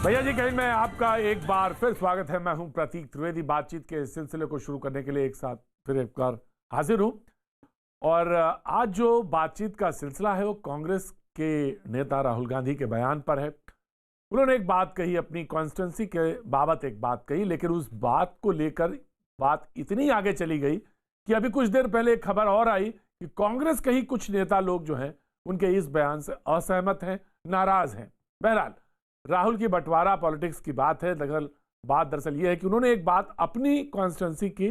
भैया जी कहीं मैं आपका एक बार फिर स्वागत है। मैं हूं प्रतीक त्रिवेदी। बातचीत के सिलसिले को शुरू करने के लिए एक साथ फिर एक बार हाजिर हूं। और आज जो बातचीत का सिलसिला है वो कांग्रेस के नेता राहुल गांधी के बयान पर है। उन्होंने एक बात कही, अपनी कॉन्स्टिट्यूंसी के बाबत एक बात कही, लेकिन उस बात को लेकर बात इतनी आगे चली गई कि अभी कुछ देर पहले एक खबर और आई कि कांग्रेस के ही कुछ नेता लोग जो हैं उनके इस बयान से असहमत हैं, नाराज हैं। बहरहाल राहुल की बंटवारा पॉलिटिक्स की बात है। बात दरअसल ये है कि उन्होंने एक बात अपनी कॉन्स्टिट्यूंसी की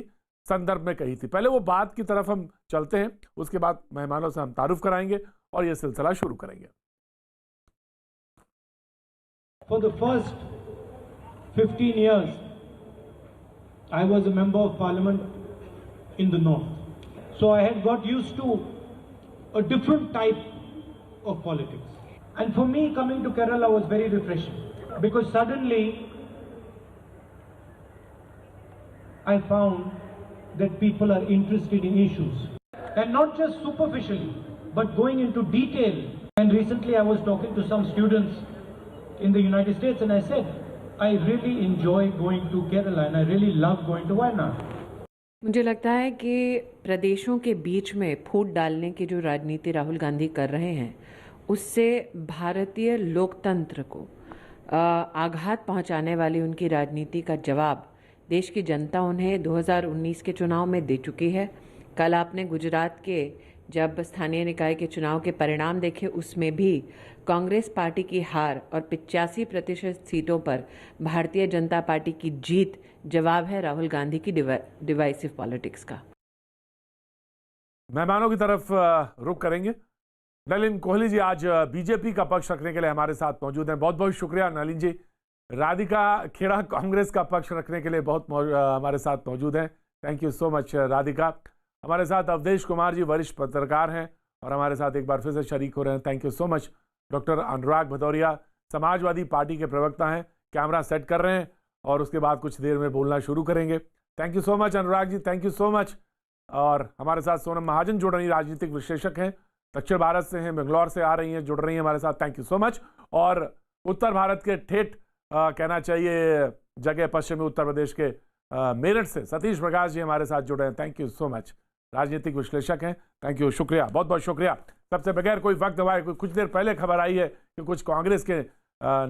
संदर्भ में कही थी। पहले वो बात की तरफ हम चलते हैं, उसके बाद मेहमानों से हम तारुफ कराएंगे और ये सिलसिला शुरू करेंगे। For the first 15 years, I was a member of parliament in the north. So I had got used to a different type of politics. And for me, coming to Kerala was very refreshing because suddenly I found that people are interested in issues and not just superficially, but going into detail. And recently I was talking to some students in the United States and I said, I really enjoy going to Kerala and I really love going to Wayanad. मुझे लगता है कि प्रदेशों के बीच में फूट डालने की जो राजनीति राहुल गांधी कर रहे हैं उससे भारतीय लोकतंत्र को आघात पहुंचाने वाली उनकी राजनीति का जवाब देश की जनता उन्हें 2019 के चुनाव में दे चुकी है। कल आपने गुजरात के जब स्थानीय निकाय के चुनाव के परिणाम देखे, उसमें भी कांग्रेस पार्टी की हार और 85% सीटों पर भारतीय जनता पार्टी की जीत जवाब है राहुल गांधी की डिवाइसिव पॉलिटिक्स का। मेहमानों की तरफ रुख करेंगे। नलिन कोहली जी आज बीजेपी का पक्ष रखने के लिए हमारे साथ मौजूद हैं। बहुत बहुत शुक्रिया नलिन जी। राधिका खेड़ा कांग्रेस का पक्ष रखने के लिए हमारे साथ मौजूद हैं। Thank you so much Radhika. हमारे साथ अवधेश कुमार जी वरिष्ठ पत्रकार हैं और हमारे साथ एक बार फिर से शरीक हो रहे हैं। Thank you so much. Doctor Anurag Bhadauria Samajwadi party के प्रवक्ता हैं, कैमरा सेट कर रहे हैं और उसके बाद कुछ देर में बोलना शुरू करेंगे। Thank you so much Anurag ji, thank you so much. और हमारे साथ सोनम महाजन जुड़ रही, राजनीतिक विश्लेषक हैं, दक्षिण भारत से हैं, बेंगलोर से आ रही हैं, जुड़ रही हैं हमारे साथ। Thank you so much. और उत्तर भारत के ठेठ कहना चाहिए जगह पश्चिमी उत्तर प्रदेश के मेरठ से सतीश प्रकाश जी हमारे साथ जुड़ रहे हैं। Thank you so much. राजनीतिक विश्लेषक हैं, थैंक यू, शुक्रिया, बहुत बहुत शुक्रिया। सबसे बगैर कोई वक्त दवाए कुछ देर पहले खबर आई है कि कुछ कांग्रेस के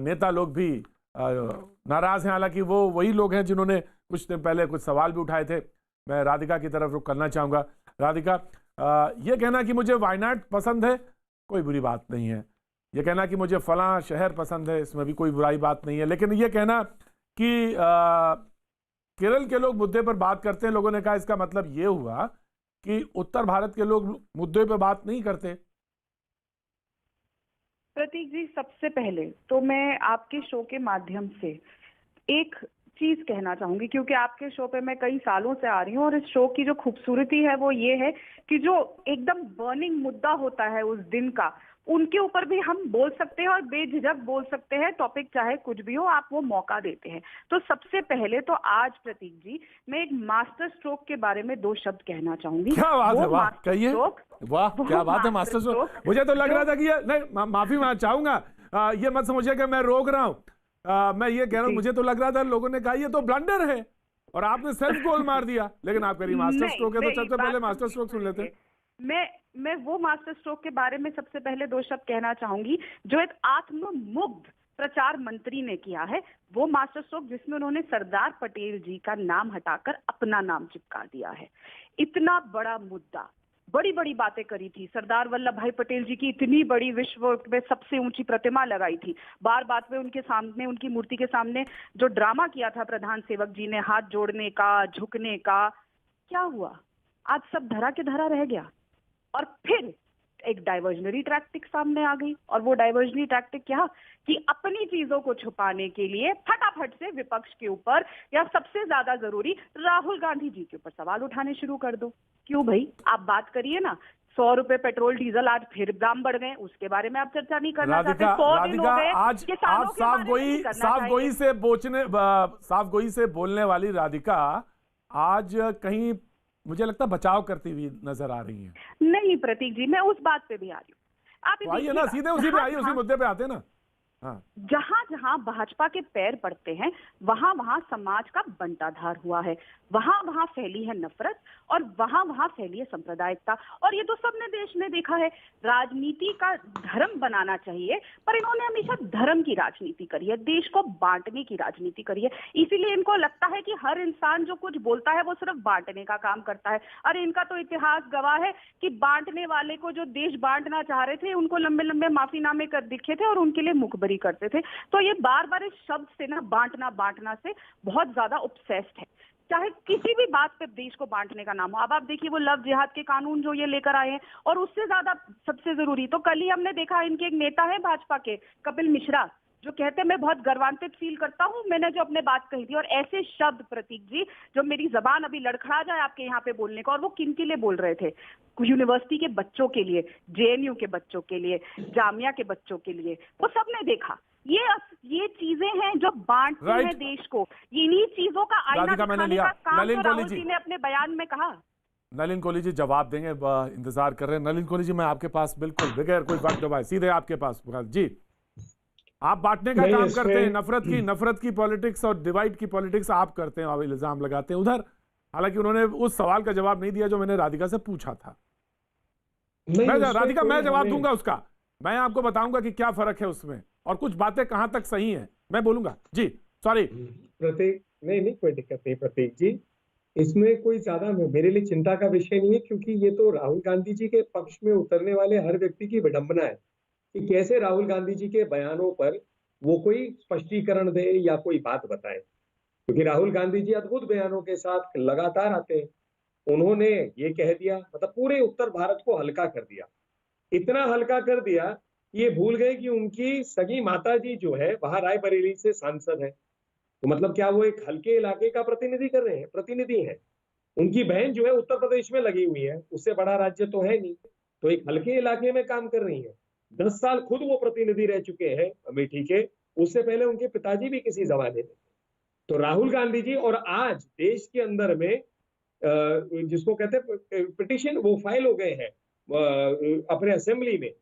नेता लोग भी नाराज हैं। हालांकि वो वही लोग हैं जिन्होंने कुछ दिन पहले कुछ सवाल भी उठाए थे। मैं राधिका की तरफ रुख करना चाहूँगा। राधिका, ये कहना कि मुझे वायनाड पसंद है कोई बुरी बात नहीं है, ये कहना कि मुझे फलां शहर पसंद है इसमें भी कोई बुराई बात नहीं है, लेकिन ये कहना कि केरल के लोग मुद्दे पर बात करते हैं, लोगों ने कहा इसका मतलब ये हुआ कि उत्तर भारत के लोग मुद्दे पर बात नहीं करते। प्रतीक जी, सबसे पहले तो मैं आपके शो के माध्यम से एक चीज कहना चाहूंगी, क्योंकि आपके शो पे मैं कई सालों से आ रही हूँ और इस शो की जो खूबसूरती है वो ये है कि जो एकदम बर्निंग मुद्दा होता है उस दिन का, उनके ऊपर भी हम बोल सकते हैं और बेझिझक बोल सकते हैं। टॉपिक चाहे कुछ भी हो, आप वो मौका देते हैं। तो सबसे पहले तो आज प्रतीक जी मैं एक मास्टर स्ट्रोक के बारे में 2 शब्द कहना चाहूंगी। क्या बात है, वाह, कहिए। वाह, क्या बात है मास्टर स्ट्रोक। मुझे तो लग रहा था कि ये नहीं, माफी मैं चाहूंगा, ये मत समझिए कि मैं रोक रहा हूँ। मैं ये कह रहा हूँ, मुझे तो लग रहा था लोगों ने कहा ये तो ब्लंडर है और आपने सेल्फ गोल मार दिया, लेकिन आप कह रही मास्टर स्ट्रोक है तो सबसे पहले मास्टर स्ट्रोक सुन लेते। मैं वो मास्टर स्ट्रोक के बारे में सबसे पहले 2 शब्द कहना चाहूंगी जो एक आत्ममुग्ध प्रचार मंत्री ने किया है। वो मास्टर स्ट्रोक जिसमें उन्होंने सरदार पटेल जी का नाम हटाकर अपना नाम चिपका दिया है। इतना बड़ा मुद्दा, बड़ी बड़ी बातें करी थी। सरदार वल्लभ भाई पटेल जी की इतनी बड़ी विश्व में सबसे ऊंची प्रतिमा लगाई थी। बार बात में उनके सामने, उनकी मूर्ति के सामने जो ड्रामा किया था प्रधान सेवक जी ने, हाथ जोड़ने का, झुकने का, क्या हुआ? आज सब धरा के धरा रह गया। और फिर एक डाइवर्जनरी टैक्टिक सामने आ गई। और वो डाइवर्जनरी टैक्टिक क्या कि अपनी चीजों को छुपाने के लिए फटाफट से विपक्ष के ऊपर या सबसे ज्यादा जरूरी राहुल गांधी जी के ऊपर सवाल उठाने शुरू कर दो। क्यों भाई, आप बात करिए ना। 100 रुपए पेट्रोल डीजल आज फिर दाम बढ़ गए, उसके बारे में आप चर्चा नहीं करना चाहते। 100 दिन हो गए, आज आप साफ गोई से बोलने वाली राधिका आज कहीं मुझे लगता बचाव करती हुई नजर आ रही है। नहीं प्रतीक जी, मैं उस बात पे भी आ रही हूँ। आप आइए ना, सीधे उसी पे आइए, उसी मुद्दे पे आते हैं ना। हाँ। जहां जहां भाजपा के पैर पड़ते हैं वहां वहां समाज का बंटाधार हुआ है, वहां वहां फैली है नफरत और वहां वहां फैली है सांप्रदायिकता। और ये तो सबने देश में देखा है। राजनीति का धर्म बनाना चाहिए, पर इन्होंने हमेशा धर्म की राजनीति करी है, देश को बांटने की राजनीति करी है। इसीलिए इनको लगता है कि हर इंसान जो कुछ बोलता है वो सिर्फ बांटने का काम करता है। अरे इनका तो इतिहास गवाह है कि बांटने वाले को, जो देश बांटना चाह रहे थे, उनको लंबे लंबे माफीनामे कर दिखे थे और उनके लिए मुखबरी करते थे। तो ये बार बार इस शब्द से ना, बांटना बांटना से बहुत ज्यादा ऑब्सेस्ड है, चाहे किसी भी बात पे देश को बांटने का नाम हो। अब आप देखिए वो लव जिहाद के कानून जो ये लेकर आए हैं, और उससे ज्यादा सबसे जरूरी तो कल ही हमने देखा, इनके एक नेता है भाजपा के, कपिल मिश्रा, जो कहते हैं मैं बहुत गर्वान्वित फील करता हूं, मैंने जो अपने बात कही थी। और ऐसे शब्द प्रतीक जी, जो मेरी जबान अभी लड़खड़ा जाए आपके यहाँ पे बोलने को, और वो किन के लिए बोल रहे थे? यूनिवर्सिटी के बच्चों के लिए, जेएनयू के बच्चों के लिए, जामिया के बच्चों के लिए, वो सबने देखा। ये चीजें हैं जो बांटती हैं देश को। इन्हीं चीजों का आईना दिखाने का काम तो राहुल जी ने अपने बयान में कहा। नलिन कोहली जी जवाब देंगे, इंतजार कर रहे हैं। नलिन कोहली जी, मैं आपके पास बिल्कुल बगैर कोई वक्त दबाए सीधे आपके पास जी, आप बांटने का काम करते हैं, नफरत की पॉलिटिक्स और डिवाइड की पॉलिटिक्स आप करते हैं, आप इल्जाम लगाते हैं उधर। हालांकि उन्होंने उस सवाल का जवाब नहीं दिया जो मैंने राधिका से पूछा था। राधिका, मैं जवाब दूंगा उसका, मैं आपको बताऊंगा कि क्या फर्क है उसमें और कुछ बातें कहां तक सही हैं, मैं बोलूंगा जी। सॉरी प्रतीक, नहीं कोई दिक्कत नहीं प्रतीक जी, इसमें कोई ज्यादा मेरे लिए चिंता का विषय नहीं है, क्योंकि ये तो राहुल गांधी जी के पक्ष में उतरने वाले हर व्यक्ति की विडंबना है कि कैसे राहुल गांधी जी के बयानों पर वो कोई स्पष्टीकरण दे या कोई बात बताए, क्योंकि राहुल गांधी जी अद्भुत बयानों के साथ लगातार आते हैं। उन्होंने ये कह दिया, मतलब पूरे उत्तर भारत को हल्का कर दिया, इतना हल्का कर दिया, ये भूल गए कि उनकी सगी माता जी जो है वहां रायबरेली से सांसद है। तो मतलब क्या वो एक हल्के इलाके का प्रतिनिधि है। उनकी बहन जो है उत्तर प्रदेश में लगी हुई है, उससे बड़ा राज्य तो है नहीं, तो एक हल्के इलाके में काम कर रही है। 10 साल खुद वो प्रतिनिधि रह चुके हैं अमेठी के, उससे पहले उनके पिताजी भी किसी जमाने में। तो राहुल गांधी जी, और आज देश के अंदर में जिसको कहते हैं पिटिशन, वो फाइल हो गए हैं अपने असेंबली में।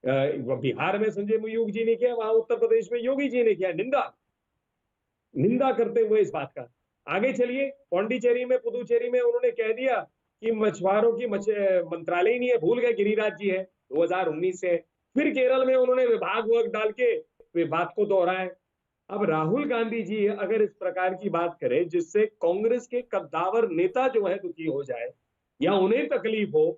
बिहार में संजय मयूख जी ने किया, वहां उत्तर प्रदेश में योगी जी ने किया, निंदा करते हुए इस बात का। आगे चलिए, पौंडीचेरी में, पुदुचेरी में उन्होंने कह दिया कि मछुआरों की मंत्रालय ही नहीं है, भूल गए गिरिराज जी है, 2019 से। फिर केरल में उन्होंने विभाग डाल के बात को दोहराया। अब राहुल गांधी जी अगर इस प्रकार की बात करें जिससे कांग्रेस के कद्दावर नेता जो है दुखी हो जाए या उन्हें तकलीफ हो,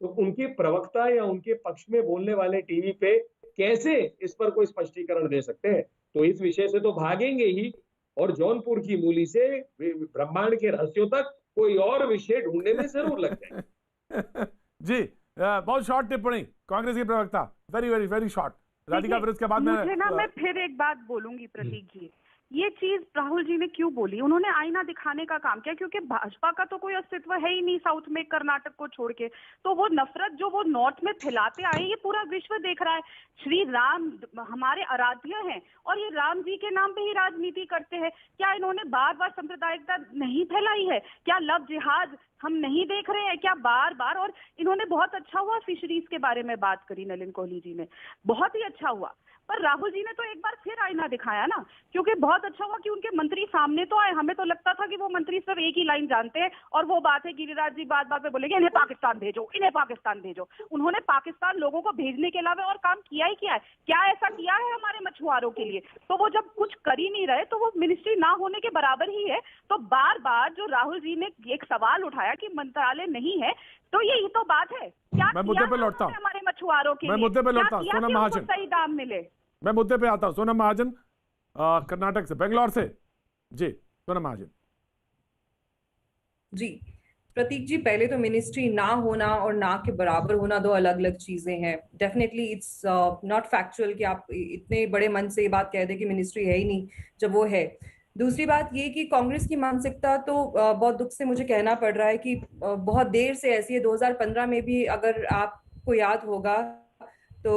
तो उनके प्रवक्ता या उनके पक्ष में बोलने वाले टीवी पे कैसे इस पर कोई स्पष्टीकरण दे सकते हैं? तो इस विषय से तो भागेंगे ही, और जौनपुर की मूली से ब्रह्मांड के रहस्यों तक कोई और विषय ढूंढने में जरूर लग जाए। जी, बहुत शॉर्ट टिप्पणी कांग्रेस की प्रवक्ता, very very very short. Radhika, फिर उसके बाद मैं फिर एक बात बोलूंगी प्रतीक जी, ये चीज राहुल जी ने क्यों बोली? उन्होंने आईना दिखाने का काम किया, क्योंकि भाजपा का तो कोई अस्तित्व है ही नहीं साउथ में, कर्नाटक को छोड़ के। तो वो नफरत जो वो नॉर्थ में फैलाते आए, ये पूरा विश्व देख रहा है। श्री राम हमारे आराध्य हैं और ये राम जी के नाम पे ही राजनीति करते हैं। क्या इन्होंने बार बार सांप्रदायिकता नहीं फैलाई है? क्या लव जिहाद हम नहीं देख रहे हैं क्या बार बार? और इन्होंने, बहुत अच्छा हुआ फिशरीज के बारे में बात करी नलिन कोहली जी ने, बहुत ही अच्छा हुआ। पर राहुल जी ने तो एक बार फिर आईना दिखाया ना, क्योंकि बहुत अच्छा हुआ कि उनके मंत्री सामने तो आए। हमें तो लगता था कि वो मंत्री सिर्फ एक ही लाइन जानते हैं, और वो बात है गिरिराज जी बात बात पे बोलेंगे इन्हें पाकिस्तान भेजो, इन्हें पाकिस्तान भेजो। उन्होंने पाकिस्तान लोगों को भेजने के अलावा और काम किया ही किया है। क्या ऐसा किया है हमारे मछुआरों के लिए? तो वो जब कुछ कर ही नहीं रहे तो वो मिनिस्ट्री ना होने के बराबर ही है। तो बार बार जो राहुल जी ने एक सवाल उठाया कि मंत्रालय नहीं है, तो यही तो बात है। क्या मैं मुद्दे पे लौटता हूं, हमारे मछुआरों के लिए? मैं मुद्दे पे लौटता हूं, सोनम महाजन, सही दाम मिले। मैं मुद्दे पे आता हूं। सोनम महाजन, कर्नाटक से, बेंगलोर से, जी सोनम महाजन। जी प्रतीक जी, पहले तो मिनिस्ट्री ना होना और ना के बराबर होना दो अलग अलग चीजें हैं। डेफिनेटली इट्स नॉट फैक्चुअल कि आप इतने बड़े मन से ये बात कह दें कि मिनिस्ट्री है ही नहीं जब वो है। दूसरी बात ये कि कांग्रेस की मानसिकता तो बहुत दुख से मुझे कहना पड़ रहा है कि बहुत देर से ऐसी है। 2015 में भी अगर आपको याद होगा तो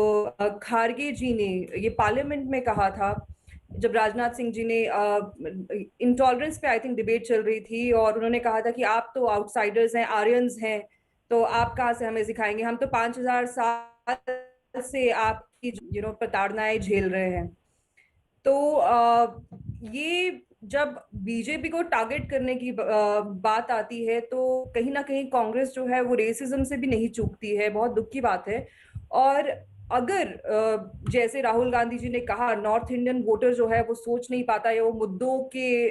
खारगे जी ने ये पार्लियामेंट में कहा था, जब राजनाथ सिंह जी ने इंटॉलरेंस पे आई थिंक डिबेट चल रही थी, और उन्होंने कहा था कि आप तो आउटसाइडर्स हैं, आर्यंस हैं, तो आप कहाँ से हमें सिखाएंगे? हम तो 5000 साल से आपकी प्रताड़नाएं झेल रहे हैं। तो ये जब बीजेपी को टारगेट करने की बात आती है तो कहीं ना कहीं कांग्रेस जो है वो रेसिज्म से भी नहीं चूकती है, बहुत दुख की बात है। और अगर जैसे राहुल गांधी जी ने कहा, नॉर्थ इंडियन वोटर जो है वो सोच नहीं पाता या वो मुद्दों के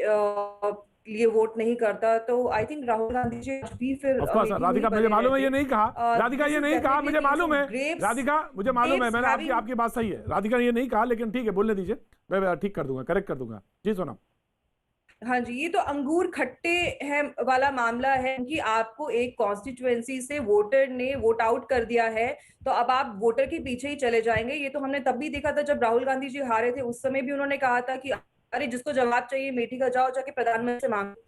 लिए वोट नहीं करता, तो आई थिंक राहुल गांधी जी आज भी फिर ऑफ कोर्स अमेठी में राधिका, ही मुझे बने मालूम है रहते। ये नहीं कहा, राधिका This ये is नहीं कहा, मुझे definitely मालूम है, so grapes- राधिका मुझे मालूम है, grapes मैंने having- आपकी बात सही है, राधिका ने ये नहीं कहा, लेकिन ठीक है बोलने दीजिए, मैं ठीक कर दूंगा, करेक्ट कर दूंगा। जी सोनम। हाँ जी, ये तो अंगूर खट्टे है वाला मामला है कि आपको एक कॉन्स्टिट्युएंसी से वोटर ने वोट आउट कर दिया है, तो अब आप वोटर के पीछे ही चले जाएंगे। ये तो हमने तब भी देखा था जब राहुल गांधी जी हारे थे, उस समय भी उन्होंने कहा था कि अरे जिसको जवाब चाहिए मेठी का जाओ जाके प्रधानमंत्री से मांगो।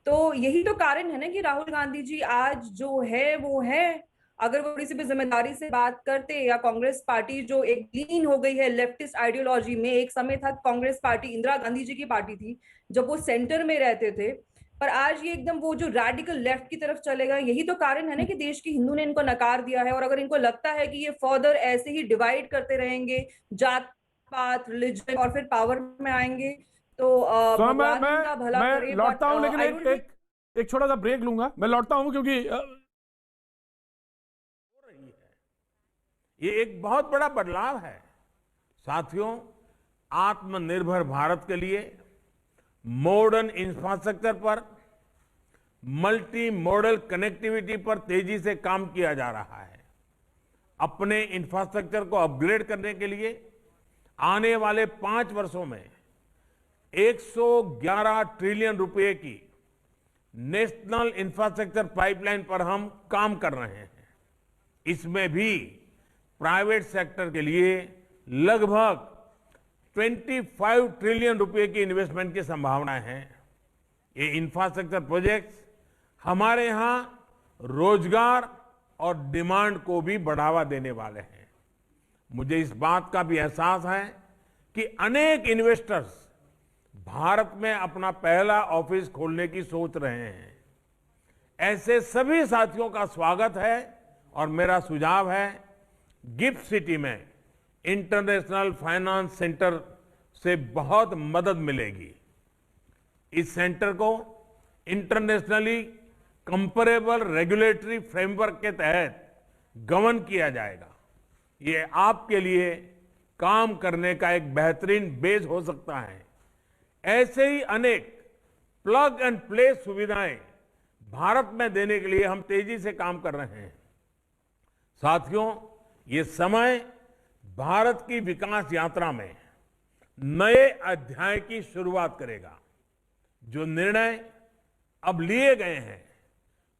तो यही तो कारण है ना कि राहुल गांधी जी आज जो है वो है। अगर वो थोड़ी सी भी जिम्मेदारी से बात करते, या कांग्रेस पार्टी जो एक लीन हो गई है लेफ्टिस्ट आइडियोलॉजी में, एक समय था कांग्रेस पार्टी इंदिरा गांधी जी की पार्टी थी जब वो सेंटर में रहते थे, पर आज ये एकदम वो जो रैडिकल लेफ्ट की तरफ चले गए। यही तो कारण है ना कि देश की हिंदू ने इनको नकार दिया है। और अगर इनको लगता है कि ये फर्दर ऐसे ही डिवाइड करते रहेंगे, जात पात रिलीजन, और फिर पावर में आएंगे, तो सोनम, भगवान इनका भला मैं करे। लौटता हूं, लेकिन I don't think- एक छोटा सा ब्रेक लूंगा, मैं लौटता हूं क्योंकि ये एक बहुत बड़ा बदलाव है साथियों। आत्मनिर्भर भारत के लिए मॉडर्न इंफ्रास्ट्रक्चर पर, मल्टी मॉडल कनेक्टिविटी पर तेजी से काम किया जा रहा है। अपने इंफ्रास्ट्रक्चर को अपग्रेड करने के लिए आने वाले 5 वर्षों में 111 ट्रिलियन रुपए की नेशनल इंफ्रास्ट्रक्चर पाइपलाइन पर हम काम कर रहे हैं। इसमें भी प्राइवेट सेक्टर के लिए लगभग 25 ट्रिलियन रुपए की इन्वेस्टमेंट की संभावनाएं हैं। ये इंफ्रास्ट्रक्चर प्रोजेक्ट्स हमारे यहां रोजगार और डिमांड को भी बढ़ावा देने वाले हैं। मुझे इस बात का भी एहसास है कि अनेक इन्वेस्टर्स भारत में अपना पहला ऑफिस खोलने की सोच रहे हैं। ऐसे सभी साथियों का स्वागत है और मेरा सुझाव है गिफ्ट सिटी में इंटरनेशनल फाइनेंस सेंटर से बहुत मदद मिलेगी। इस सेंटर को इंटरनेशनली कंपेरेबल रेगुलेटरी फ्रेमवर्क के तहत गवर्न किया जाएगा। ये आपके लिए काम करने का एक बेहतरीन बेस हो सकता है। ऐसे ही अनेक प्लग एंड प्ले सुविधाएं भारत में देने के लिए हम तेजी से काम कर रहे हैं। साथियों, ये समय भारत की विकास यात्रा में नए अध्याय की शुरुआत करेगा। जो निर्णय अब लिए गए हैं,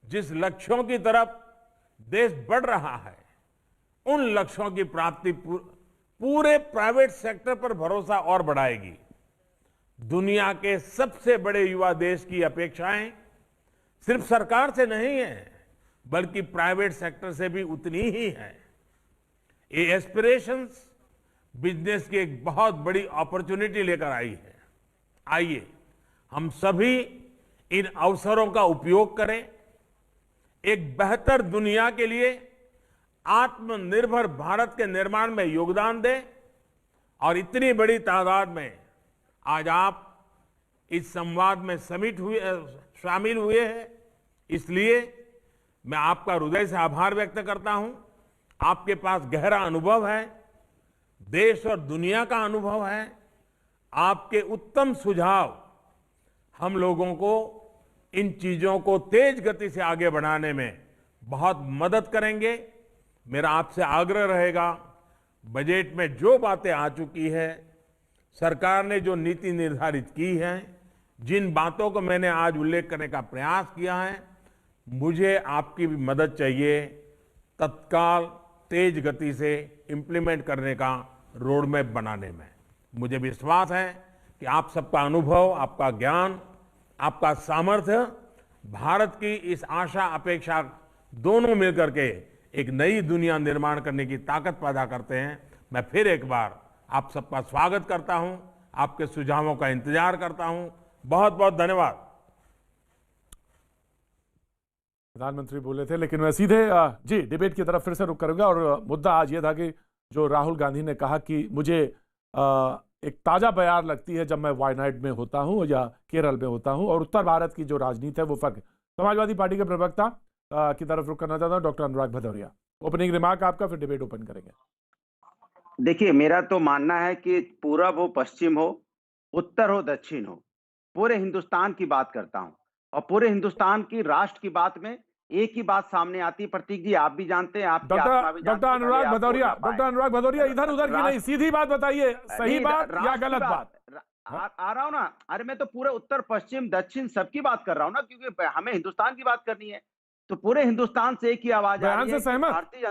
जिस लक्ष्यों की तरफ देश बढ़ रहा है, उन लक्ष्यों की प्राप्ति पूरे प्राइवेट सेक्टर पर भरोसा और बढ़ाएगी। दुनिया के सबसे बड़े युवा देश की अपेक्षाएं सिर्फ सरकार से नहीं है, बल्कि प्राइवेट सेक्टर से भी उतनी ही है। ये एस्पिरेशंस बिजनेस की एक बहुत बड़ी अपॉर्चुनिटी लेकर आई है। आइए हम सभी इन अवसरों का उपयोग करें, एक बेहतर दुनिया के लिए आत्मनिर्भर भारत के निर्माण में योगदान दें। और इतनी बड़ी तादाद में आज आप इस संवाद में शामिल हुए हैं, इसलिए मैं आपका हृदय से आभार व्यक्त करता हूं। आपके पास गहरा अनुभव है, देश और दुनिया का अनुभव है। आपके उत्तम सुझाव हम लोगों को इन चीजों को तेज गति से आगे बढ़ाने में बहुत मदद करेंगे। मेरा आपसे आग्रह रहेगा, बजट में जो बातें आ चुकी है, सरकार ने जो नीति निर्धारित की है, जिन बातों को मैंने आज उल्लेख करने का प्रयास किया है, मुझे आपकी भी मदद चाहिए तत्काल तेज गति से इंप्लीमेंट करने का रोड मैप बनाने में। मुझे विश्वास है कि आप सबका अनुभव, आपका ज्ञान, आपका सामर्थ्य भारत की इस आशा अपेक्षा दोनों मिलकर के एक नई दुनिया निर्माण करने की ताकत पैदा करते हैं। मैं फिर एक बार आप सबका स्वागत करता हूं, आपके सुझावों का इंतजार करता हूं। बहुत बहुत धन्यवाद। प्रधानमंत्री बोले थे, लेकिन मैं सीधे जी डिबेट की तरफ फिर से रुक करूंगा। और मुद्दा आज ये था कि जो राहुल गांधी ने कहा कि मुझे एक ताजा बयार लगती है जब मैं वायनाड में होता हूं या केरल में होता हूं, और उत्तर भारत की जो राजनीति है वो फर्क है। समाजवादी पार्टी के प्रवक्ता की तरफ रुख करना चाहता हूं, doctor Anurag Bhadauria. Opening remark आपका, फिर डिबेट ओपन करेंगे। देखिए, मेरा तो मानना है कि पूरब हो पश्चिम हो, उत्तर हो दक्षिण हो, पूरे हिंदुस्तान की बात करता हूं। और पूरे हिंदुस्तान की राष्ट्र की बात में एक ही बात सामने आती है। प्रतीक जी, आप भी जानते हैं, आपकी आत्मा भी जानती है। डॉक्टर अनुराग भदौरिया, इधर उधर की नहीं, सीधी बात बताइए, सही बात या गलत बात? आ रहा हूं ना। अरे मैं तो पूरे उत्तर पश्चिम दक्षिण सबकी बात कर रहा हूं ना, क्योंकि हमें हिंदुस्तान की बात करनी है। तो पूरे हिंदुस्तान से एक ही आवाज आ रही है कि भारतीय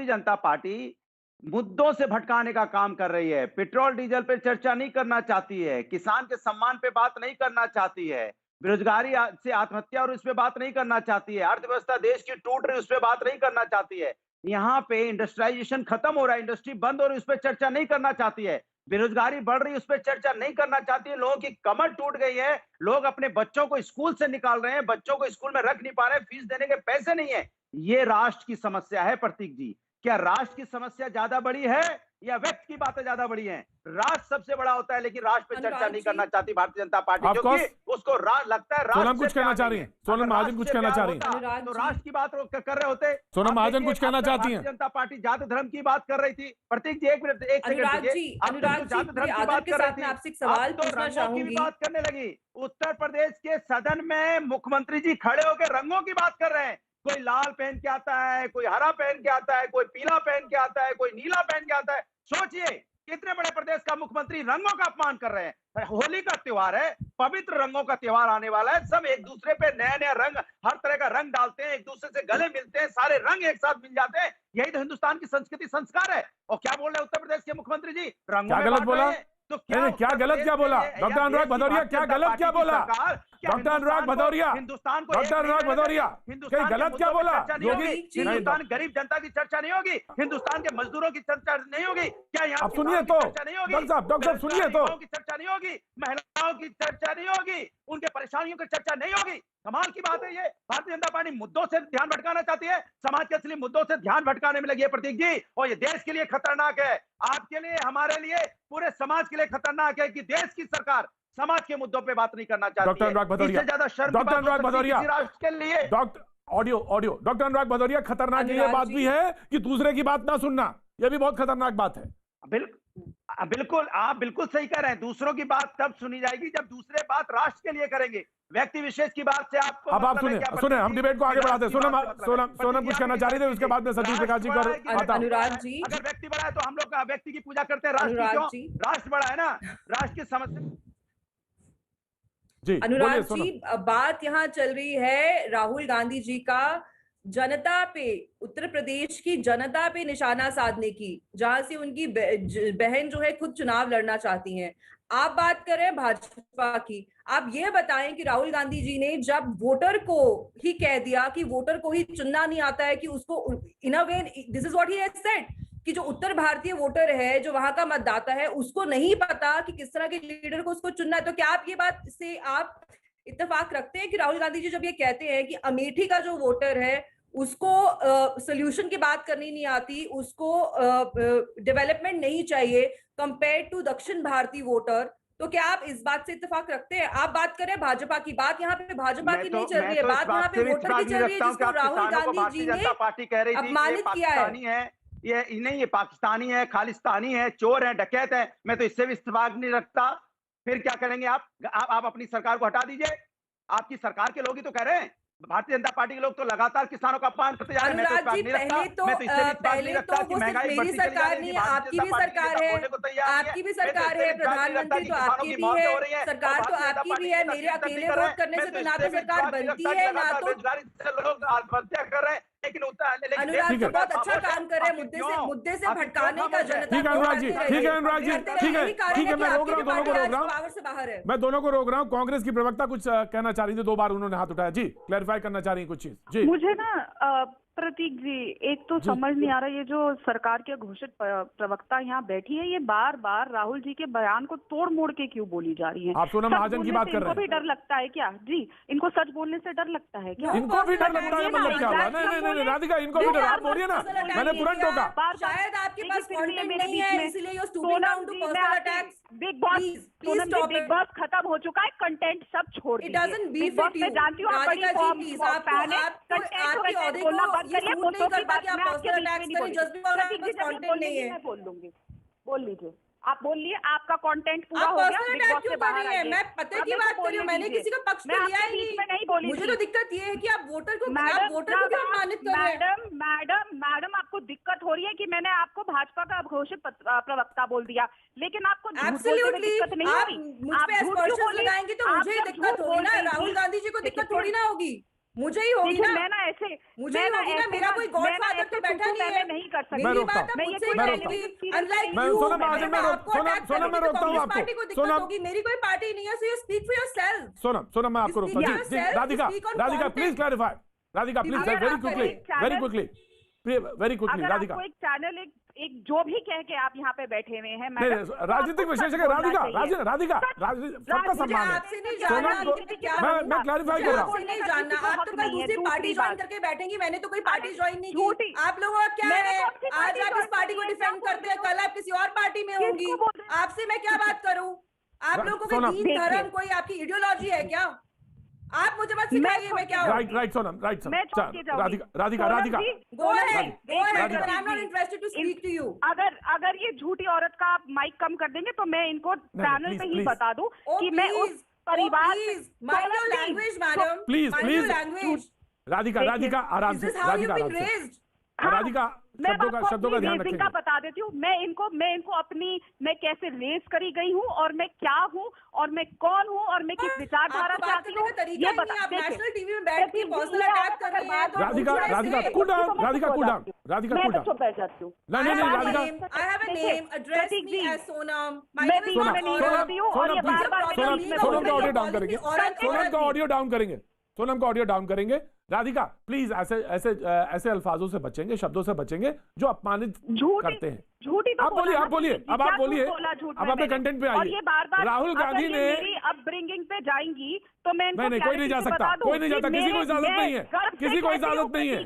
जनता पार्टी मुद्दों से भटकाने का काम कर रही है। पेट्रोल डीजल पे चर्चा नहीं करना चाहती है, किसान के सम्मान पे बात नहीं करना चाहती है, बेरोजगारी से आत्महत्या और उस पे बात नहीं करना चाहती है, अर्थव्यवस्था देश की टूट रही है उस पे बात नहीं करना चाहती है, यहाँ पे इंडस्ट्रियलाइजेशन खत्म हो रहा है, इंडस्ट्री बंद हो रही है उस पर चर्चा नहीं करना चाहती है, बेरोजगारी बढ़ रही है उस पर चर्चा नहीं करना चाहती है, लोगों की कमर टूट गई है, लोग अपने बच्चों को स्कूल से निकाल रहे हैं, बच्चों को स्कूल में रख नहीं पा रहे, फीस देने के पैसे नहीं है। ये राष्ट्र की समस्या है। प्रतीक जी, क्या राष्ट्र की समस्या ज्यादा बड़ी है या व्यक्ति की बातें ज्यादा बड़ी हैं? राष्ट्र सबसे बड़ा होता है, लेकिन राष्ट्र पे चर्चा नहीं करना चाहती भारतीय जनता पार्टी, क्योंकि उसको लगता है सोनम कुछ कहना चाह रही है, सोनम महाजन कुछ कहना चाह रही है, तो राष्ट्र की बात कर रहे होते। सोनम महाजन कुछ कहना चाहती है। भारतीय जनता पार्टी जाति धर्म की बात कर रही थी। प्रतीक जी, एक मिनट, एक सेकंड, जाति धर्म की बात कर रही थी, आपसे एक सवाल तो पूछना रंगों की चाहूंगी। भी बात करने लगी। उत्तर प्रदेश के सदन में मुख्यमंत्री जी खड़े होकर रंगों की बात कर रहे हैं। कोई लाल पहन के आता है, कोई हरा पहन के आता है, कोई पीला पहन के आता है, कोई नीला पहन के आता है। सोचिए, कितने बड़े प्रदेश का मुख्यमंत्री रंगों का अपमान कर रहे हैं। होली का त्योहार है, पवित्र रंगों का त्योहार आने वाला है, सब एक दूसरे पे नया नया रंग, हर तरह का रंग डालते हैं, एक दूसरे से गले मिलते हैं, सारे रंग एक साथ मिल जाते हैं। यही तो हिंदुस्तान की संस्कृति संस्कार है। और क्या बोल रहे हैं उत्तर प्रदेश के मुख्यमंत्री जी? रंगों में गलत बोला? तो क्या गलत क्या बोला डॉक्टर अनुराग भदौरिया? क्या गलत क्या बोला डॉक्टर अनुराग भदौरिया? हिंदुस्तान को डॉक्टर अनुराग भदौरिया, कहीं गलत क्या बोला? हिंदुस्तान गरीब जनता की चर्चा नहीं होगी, हिंदुस्तान के मजदूरों की चर्चा नहीं होगी, क्या यहाँ आप सुनिए तो चर्चा नहीं होगी? डॉक्टर साहब सुनिए तो, की चर्चा नहीं होगी, महिलाओं की चर्चा नहीं होगी, उनके परेशानियों की चर्चा नहीं होगी। कमाल की बात है ये। भारतीय जनता पार्टी मुद्दों से ध्यान भटकाना चाहती है, समाज के असली मुद्दों से ध्यान भटकाने में लगी है प्रतीक जी, और ये देश के लिए खतरनाक है, आपके लिए, हमारे लिए, पूरे समाज के लिए खतरनाक है कि देश की सरकार समाज के मुद्दों पे बात नहीं करना चाहती है। डॉक्टर अनुराग भदौरिया, ज्यादा शर्म डॉक्टर अनुराग भदौरिया, राष्ट्र के लिए ऑडियो डॉक्टर अनुराग भदौरिया, खतरनाक ये बात भी है कि दूसरे की बात ना सुनना, यह भी बहुत खतरनाक बात है। बिल्कुल, आप बिल्कुल सही कह रहे हैं। दूसरों की बात तब सुनी जाएगी जब दूसरे बात राष्ट्र के लिए करेंगे, व्यक्ति विशेष की बात से आपको। अब आप सुने, हम डिबेट को आगे बढ़ाते हैं। सोनम कुछ कहना चाह रही थी, उसके बाद में सचिव प्रकाश जी का। अनुराग जी, अगर व्यक्ति बड़ा है तो हम लोग व्यक्ति की पूजा करते हैं, राष्ट्र बड़ा है ना, राष्ट्र की समस्या जी। अनुराग जी, बात यहाँ चल रही है राहुल गांधी जी का जनता पे, उत्तर प्रदेश की जनता पे निशाना साधने की, जहां से उनकी बहन जो है खुद चुनाव लड़ना चाहती हैं। आप बात कर रहे हैं भाजपा की। आप ये बताएं कि राहुल गांधी जी ने जब वोटर को ही कह दिया कि वोटर को ही चुनना नहीं आता है, कि उसको in a way this is what he has said, कि जो उत्तर भारतीय वोटर है, जो वहां का मतदाता है, उसको नहीं पता कि किस तरह के लीडर को उसको चुनना है। तो क्या आप ये बात से आप इत्तेफाक रखते हैं कि राहुल गांधी जी जब ये कहते हैं कि अमेठी का जो वोटर है उसको सोल्यूशन की बात करनी नहीं आती, उसको डेवलपमेंट नहीं चाहिए कंपेयर टू दक्षिण भारतीय वोटर, तो क्या आप इस बात से इत्तेफाक रखते हैं? आप बात करें भाजपा की, बात यहाँ पे भाजपा की नहीं चल रही है, बात यहाँ पे वोटर की चल रही है, जिसको राहुल गांधी जी ने अपमानित किया है। ये नहीं, ये पाकिस्तानी है, खालिस्तानी है, चोर है, डकैत है, मैं तो इससे भी इत्तेफाक नहीं रखता। फिर क्या करेंगे आप अपनी सरकार को हटा दीजिए। आपकी सरकार के लोग ही तो कह रहे हैं, भारतीय जनता पार्टी के लोग तो लगातार किसानों का अपमान करते जा रहे हैं। पहले तो वो मेरी सरकार नहीं है, आपकी भी सरकार है, आपकी भी सरकार है, प्रधानमंत्री तो आपकी भी है, सरकार तो आपकी भी है। मेरे अकेले वोट करने से तो ना तो सरकार बनती है, ना तो लोग आत्महत्या कर रहे हैं। अनुराग जी बहुत अच्छा काम कर रहे हैं, मुद्दे से भटकाने का जनता। ठीक है अनुराग जी, ठीक है अनुराग जी, ठीक है, मैं रोक रहा हूँ, मैं दोनों को रोक रहा हूँ। कांग्रेस की प्रवक्ता कुछ कहना चाह रही थी, 2 बार उन्होंने हाथ उठाया जी, क्लैरिफाई करना चाह रही है कुछ चीज जी। मुझे ना प्रतीक जी, एक तो समझ नहीं आ रहा, ये जो सरकार के घोषित प्रवक्ता यहाँ बैठी है, ये बार बार राहुल जी के बयान को तोड़ मोड़ के क्यों बोली जा रही है? आप सोनम महाजन की बात कर रहे हैं? इनको भी डर लगता है क्या जी? इनको सच बोलने से डर लगता है क्या? इनको भी डर लगता है, मतलब क्या हुआ? नहीं नहीं राधिका, इनको भी डर, आप बोलिए ना, मैंने तुरंत टोका। शायद आपके पास कंटेंट नहीं है, इसलिए you stooping down to personal attacks. Bigg Boss, Bigg Boss खत्म हो चुका है, कंटेंट सब छोड़ दीजिए। It doesn't be Bigg Boss में जानती हूँ आप बड़ी फैन है, कंटेंट बोलना बंद करिए, फोटो की बात मैं आपके बीच में नहीं बोलूंगी। मैं बोल लूंगी, बोल लीजिए, आप बोलिए, आपका कंटेंट पूरा हो गया, बिग बॉस से बाहर आइए। मैं पते की बात कर रही हूँ, मैंने किसी का पक्ष तो लिया ही नहीं। मुझे तो दिक्कत ये है कि आप वोटर को क्यों अपमानित कर रहे हैं? मैडम आपको दिक्कत हो रही है कि मैंने आपको भाजपा का घोषित प्रवक्ता बोल दिया, लेकिन आपको एब्सोल्युटली आप मुझ पे एस्पर्शंस लगाएंगे तो मुझे ही दिक्कत होगी ना, राहुल गांधी जी को दिक्कत थोड़ी ना होगी, मुझे ही होगी ना। मैं ना ऐसे मुझे ही होगी ना, मेरा कोई गॉडफादर तो बैठा नहीं है, नहीं कर सकती। मेरी बात आप मुझसे ही करेंगी। अनलाइक यू, सोनम महाजन, मैं रोकता हूं पार्टी को दिक्कत होगी, मेरी कोई पार्टी नहीं है, so you speak for yourself. Sonam मैं आपको रोकता हूं जी। Radhika please clarify, Radhika please, very quickly Radhika. एक चैनल एक जो भी कह के आप यहाँ पे बैठे हुए हैं, राजनीतिक विशेषज्ञ राधिका सबका सम्मान है। मैं क्लैरिफाई कर रहा हूँ। नहीं जानना, आप तो दूसरी पार्टी ज्वाइन करके बैठेंगी, मैंने तो कोई पार्टी ज्वाइन नहीं की। आप लोगों का क्या है, आज आप इस पार्टी को डिफेंड करते हैं, कल आप किसी और पार्टी में होंगी, आपसे मैं क्या बात करूँ? आप लोगों को दीन धर्म कोई आपकी आइडियोलॉजी है क्या? आप मुझे मत सिखाइए मैं क्या हूँ। Right Sonam, right Radhika go ahead, I am not interested to speak to you. अगर ये झूठी औरत का आप माइक कम कर देंगे तो मैं इनको पैनल पे ही बता दूं कि मैं उस परिवार mind your language madam, please Radhika आराम से, राधिका शब्दों का ध्यान रखें। बता देती हूँ, मैं इनको अपनी, मैं कैसे रेस करी गई हूँ और मैं क्या हूँ और मैं कौन हूँ और मैं किस विचारधारा से आती हूँ, ये बता। आप नेशनल टीवी में बैठ के पर्सनल अटैक कर रही हैं। Radhika cool down, Radhika cool down. चुप बैठ जाती हूँ। नहीं Radhika, I have a name, address me as Sonam. My मैं नेम इज बीच में नहीं बोलती हूँ और ये बार-बार सोनम का ऑडियो डाउन करेंगे। राधिका प्लीज ऐसे अल्फाजों से बचेंगे, शब्दों से बचेंगे जो अपमानित करते हैं। झूठी तो आप बोलिए, अब आप बोलिए, अब अपने कंटेंट पे आइए। राहुल गांधी ने अपब्रिंगिंग पे जाएंगी तो मैं नहीं, कोई नहीं जा सकता, कोई नहीं जाता, किसी को इजाजत नहीं है, किसी को इजाजत नहीं है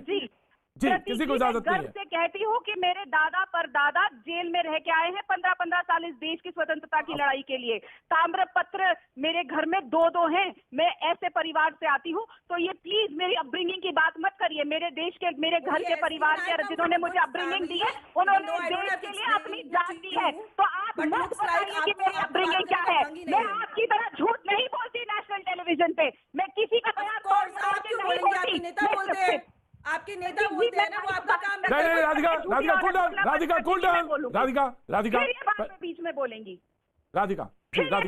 जी, किसी को इजाजत नहीं है। से कहती हूँ कि मेरे दादा परदादा जेल में रह के आए हैं 15-15 साल इस देश की स्वतंत्रता की लड़ाई के लिए। ताम्रपत्र मेरे घर में 2 हैं। मैं ऐसे परिवार से आती हूँ, तो ये प्लीज मेरी अपब्रिंगिंग की बात मत करिए। मेरे देश के, मेरे घर के परिवार के जिन्होंने मुझे अपब्रिंगिंग दी है, उन्होंने देश के लिए अपनी जान दी है। तो आप मत बताइए कि मेरी अपब्रिंगिंग क्या है। मैं आपकी तरह झूठ नहीं बोलती नेशनल टेलीविजन पे, मैं किसी का बयान आपके नेता बोलते हैं ना, वो आपका काम नहीं राधिका कूल डाउन, राधिका बीच में बोलेंगी। राधिका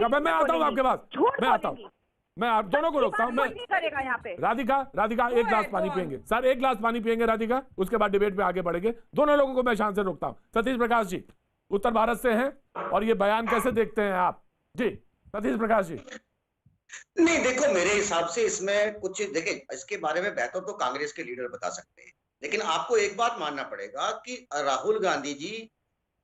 मैं आता हूँ आपके पास, मैं आता हूँ, मैं आप दोनों को रोकता हूँ। मैं करेगा यहाँ पे। राधिका एक गिलास पानी पियेंगे सर, एक गिलास पानी पियेंगे राधिका, उसके बाद डिबेट पे आगे बढ़ेंगे। दोनों लोगों को मैं शान से रोकता हूँ। सतीश प्रकाश जी उत्तर भारत से हैं और ये बयान कैसे देखते हैं आप जी? सतीश प्रकाश जी। नहीं देखो, मेरे हिसाब से इसमें कुछ देखिए, इसके बारे में बेहतर तो कांग्रेस के लीडर बता सकते हैं, लेकिन आपको एक बात मानना पड़ेगा कि राहुल गांधी जी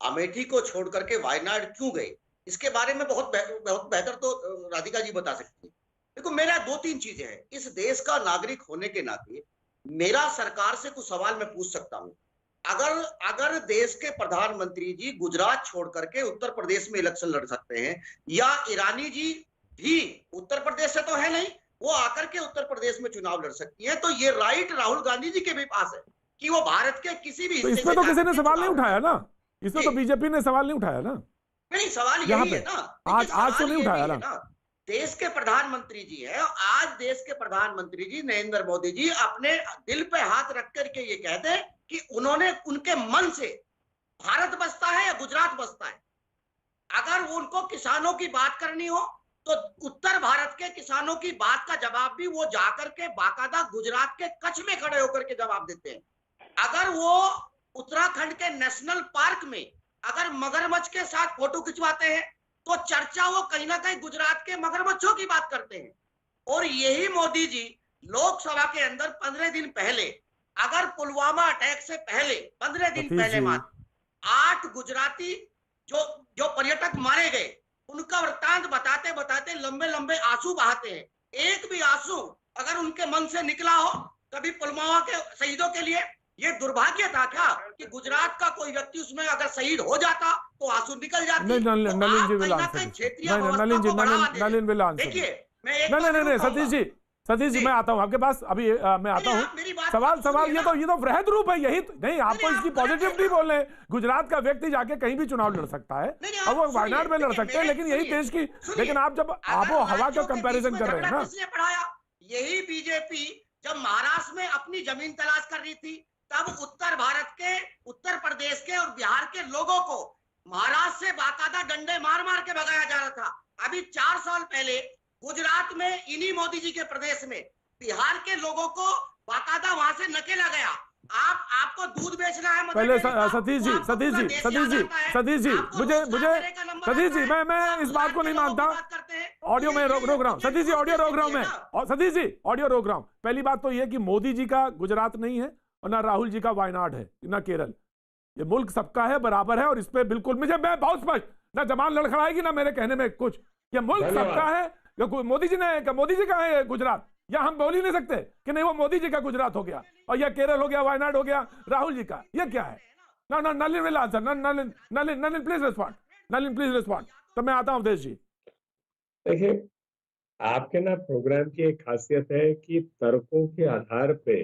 अमेठी को छोड़ करके वायनाड क्यों गए, इसके बारे में बहुत बेहतर तो राधिका जी बता सकती है। देखो, मेरा 2-3 चीजें हैं। इस देश का नागरिक होने के नाते मेरा सरकार से कुछ सवाल मैं पूछ सकता हूं। अगर देश के प्रधानमंत्री जी गुजरात छोड़ करके उत्तर प्रदेश में इलेक्शन लड़ सकते हैं, या ईरानी जी भी उत्तर प्रदेश से तो है नहीं, वो आकर के उत्तर प्रदेश में चुनाव लड़ सकती है, तो ये राइट राहुल गांधी जी के भी पास है कि वो भारत के किसी भी तो इसमें तो किसी ने सवाल नहीं उठाया ना, इसमें तो बीजेपी ने सवाल नहीं उठाया ना। नहीं, सवाल यही है ना, आज तो नहीं उठाया ना। देश के प्रधानमंत्री जी है, आज देश के प्रधानमंत्री जी नरेंद्र मोदी जी अपने दिल पे हाथ रख करके ये कहते हैं कि उन्होंने, उनके मन से भारत बसता है या गुजरात बसता है। अगर उनको किसानों की बात करनी हो तो उत्तर भारत के किसानों की बात का जवाब भी वो जाकर के बाकायदा गुजरात के कच्छ में खड़े होकर के जवाब देते हैं। अगर वो उत्तराखंड के नेशनल पार्क में अगर मगरमच्छ के साथ फोटो खिंचवाते हैं तो चर्चा वो कहीं ना कहीं गुजरात के मगरमच्छों की बात करते हैं। और यही मोदी जी लोकसभा के अंदर 15 दिन पहले अगर पुलवामा अटैक से पहले 15 दिन पहले मात्र 8 गुजराती जो पर्यटक मारे गए, उनका वृत्तांत बताते बताते लंबे लंबे आंसू बहाते हैं। एक भी आंसू अगर उनके मन से निकला हो कभी पुलवामा के शहीदों के लिए, ये दुर्भाग्य था क्या कि गुजरात का कोई व्यक्ति उसमें अगर शहीद हो जाता तो आंसू निकल जाते। देखिए मैं सतीश जी मैं आता हूं आपके पास, अभी मैं आता हूं। सवाल ये तो वृहद रूप है, यही नहीं आप तो इसकी पॉजिटिविटी बोल रहे हैं। गुजरात का व्यक्ति जाके कहीं भी चुनाव लड़ सकता है और वो वायनाड में लड़ सकते हैं, लेकिन यही देश की, लेकिन आप जब आबो हवा का कंपैरिजन कर रहे हैं ना, यही बीजेपी जब महाराष्ट्र में अपनी जमीन तलाश कर रही थी तब उत्तर भारत के, उत्तर प्रदेश के और बिहार के लोगों को महाराष्ट्र से बाकायदा डंडे मार मार के भगाया जा रहा था। अभी 4 साल पहले गुजरात में इन्हीं मोदी जी के प्रदेश में बिहार के लोगों को बाकायदा वहां से नकेला गया। आपको दूध बेचना है पहले सतीश जी मैं इस बात को नहीं मानता। ऑडियो में रोक रहा हूँ सतीश जी, ऑडियो रोक रहा हूँ मैं, और सतीश जी ऑडियो रोक रहा हूँ। पहली बात तो ये कि मोदी जी का गुजरात नहीं है और ना राहुल जी का वायनाड है ना केरल। ये मुल्क सबका है, बराबर है, और इस पे बिल्कुल मैं बहुत स्पष्ट, ना जबान लड़खड़ाएगी ना मेरे कहने में कुछ। ये मुल्क सबका है, मोदी जी का है गुजरात, या हम बोल ही नहीं सकते कि नहीं वो मोदी जी का गुजरात हो गया और यह केरल हो गया, वायनाड हो गया राहुल जी का। ये क्या है? Nalin will answer. Nalin please respond. तो मैं आता हूं अवधेश जी। देखिए आपके ना प्रोग्राम की एक खासियत है कि तर्कों के आधार पे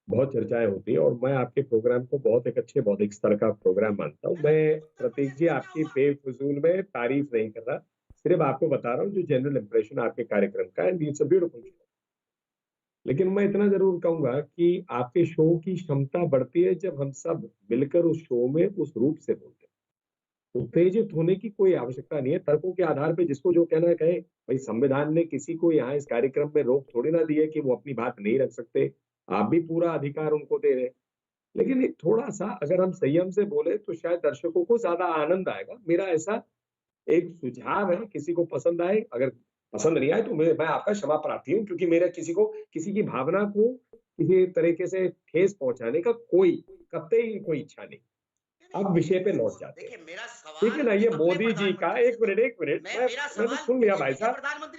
बहुत चर्चाएं होती है, और मैं आपके प्रोग्राम को बहुत एक अच्छे बौद्धिक स्तर का प्रोग्राम मानता हूँ। मैं प्रतीक जी आपकी बेफजूल में तारीफ नहीं कर रहा, सिर्फ आपको बता रहा हूँ जो जनरल इंप्रेशन आपके कार्यक्रम का, and it's a beautiful show. लेकिन मैं इतना जरूर कहूंगा कि आपके शो की क्षमता बढ़ती है जब हम सब मिलकर उस शो में उस रूप से बोलते हैं। उत्तेजित होने की कोई आवश्यकता नहीं है। तर्कों के आधार पे जिसको जो कहना है कहे। भाई संविधान ने किसी को यहाँ इस कार्यक्रम में रोक थोड़ी ना दी है कि वो अपनी बात नहीं रख सकते, आप भी पूरा अधिकार उनको दे रहे हैं। लेकिन थोड़ा सा अगर हम संयम से बोले तो शायद दर्शकों को ज्यादा आनंद आएगा। मेरा ऐसा एक सुझाव है, किसी को पसंद आए, अगर पसंद नहीं आए तो मैं आपका क्षमा प्रार्थी हूँ, क्योंकि मेरा किसी की भावना को किसी तरीके से ठेस पहुंचाने का कतई कोई इच्छा नहीं। अब विषय पे लौट जाते हैं। ठीक है ना, ये मोदी जी का एक मिनट मैंने सुन लिया भाई साहब,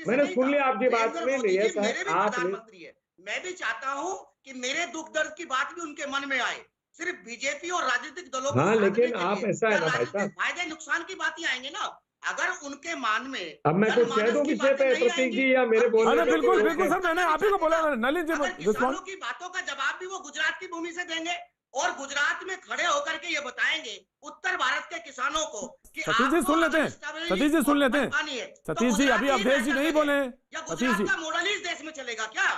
मैंने सुन लिया आपकी बात में। नहीं है आपने, मैं भी चाहता हूँ कि मेरे दुख दर्द की बात भी उनके मन में आए। सिर्फ बीजेपी और राजनीतिक दलों को, हाँ, लेकिन आप ऐसा है ना भाई साहब, फायदे नुकसान की बात ही आएंगे ना। अगर उनके मान में, अब मैं कुछ कह दूं विषय पे प्रतीक जी, या मेरे बोलने बिल्कुल सर, मैंने आप ही को बोला। नलिन जी किसानों की बातों का जवाब भी वो गुजरात की भूमि से देंगे और गुजरात में खड़े होकर के ये बताएंगे उत्तर भारत के किसानों को कि सतीश जी सुन लेते हैं, सतीश जी अभी अवधेश जी नहीं बोले। सतीश जी, मॉडल इस देश में चलेगा क्या,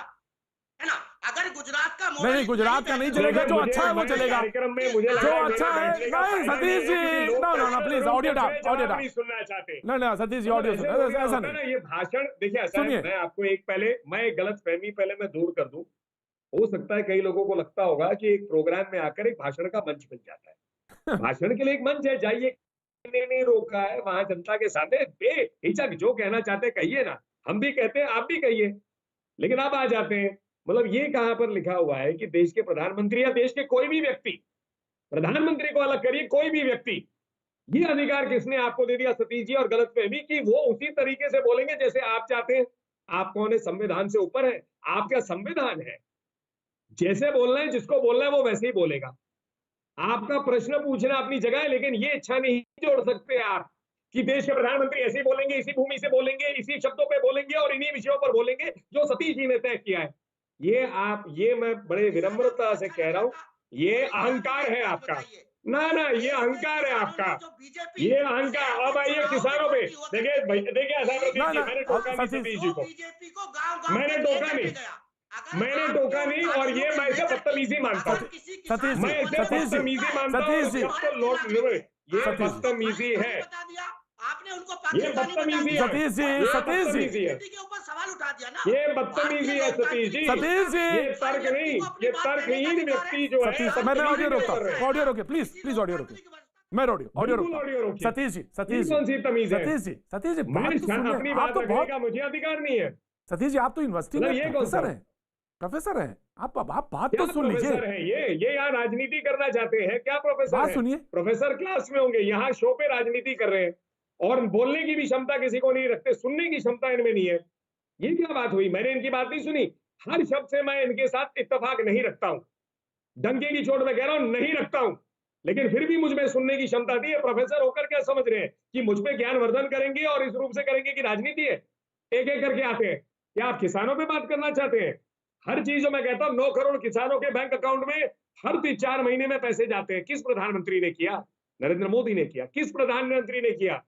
है ना? अगर गुजरात का नहीं, गुजरात का नहीं चलेगा, जो अच्छा है वो चलेगा, जो अच्छा है। नहीं Satish ji, no please, audio down सुनना चाहते। ना सतीश जी ऑडियो सुन, ऐसा नहीं। ये भाषण देखिए ऐसा है, मैं आपको एक मैं गलत फहमी पहले मैं दूर कर दूं। हो सकता है कई लोगों को लगता होगा कि एक प्रोग्राम में आकर एक भाषण का मंच बन जाता है। भाषण के लिए एक मंच है, जाइए, नहीं रोका है, वहां जनता के सामने बेहिचक जो कहना चाहते कहिए ना, हम भी कहते हैं, आप भी कहिए। लेकिन आप आ जाते हैं, मतलब ये कहां पर लिखा हुआ है कि देश के प्रधानमंत्री या देश के कोई भी व्यक्ति, प्रधानमंत्री को अलग करिए, कोई भी व्यक्ति, ये अधिकार किसने आपको दे दिया सतीश जी? और गलतफहमी कि वो उसी तरीके से बोलेंगे जैसे आप चाहते हैं। आप कौन है? संविधान से ऊपर है, आपका संविधान है, जैसे बोलना है, जिसको बोलना है वो वैसे ही बोलेगा। आपका प्रश्न पूछना अपनी जगह है, लेकिन ये इच्छा नहीं जोड़ सकते आप कि देश के प्रधानमंत्री ऐसे ही बोलेंगे, इसी भूमि से बोलेंगे, इसी शब्दों पे बोलेंगे और इन्हीं विषयों पर बोलेंगे जो सतीश जी ने तय किया है। ये मैं बड़े विनम्रता से कह रहा हूं, ये अहंकार है आपका। ना ये अहंकार है आपका, ये अहंकार। अब आइए किसानों पे, देखिए मैंने टोका नहीं सतीश जी को, मैंने टोका नहीं, और ये मैं इसे बदतमीजी मानता हूँ, मैं इसे बदतमीजी मानता हूँ। ये बदतमीजी है, आपने उनको ये बदतमीजी है सतीश जी, के ऊपर सवाल उठा दिया ना, ये बदतमीजी है सतीश जी, ये तर्क नहीं, ये तर्कहीन व्यक्ति जो है। मैं ऑडियो रोकता हूँ, ऑडियो रोके प्लीज, ऑडियो रोके, मैं ऑडियो रोकता। सतीश जी कौन सी तमीज है? सतीश जी अपनी बात रखने का मुझे अधिकार नहीं है। सतीश जी आप तो यूनिवर्सिटी में प्रोफेसर हैं, प्रोफेसर हैं आप बात क्या तो सुन लीजिए। प्रोफेसर है ये यहाँ राजनीति करना चाहते हैं क्या? प्रोफेसर बात है? सुनिए। प्रोफेसर क्लास में होंगे, यहाँ शो पे राजनीति कर रहे हैं और बोलने की भी क्षमता किसी को नहीं रखते, सुनने की क्षमता इनमें नहीं है। ये क्या बात हुई? मैंने इनकी बात नहीं सुनी। हर शब्द से मैं इनके साथ इत्तेफाक नहीं रखता हूं, डंके की चोट में कह रहा हूं, नहीं रखता हूं, लेकिन फिर भी मुझ में सुनने की क्षमता दी है। प्रोफेसर होकर क्या समझ रहे हैं कि मुझ पे ज्ञानवर्धन करेंगे और इस रूप से करेंगे कि राजनीति है? एक एक करके आते हैं। क्या आप किसानों पे बात करना चाहते हैं? हर चीज जो मैं कहता हूं, 9 करोड़ किसानों के बैंक अकाउंट में हर 4 महीने में पैसे जाते हैं। किस प्रधानमंत्री ने किया? नरेंद्र मोदी ने किया। किस प्रधानमंत्री ने किया?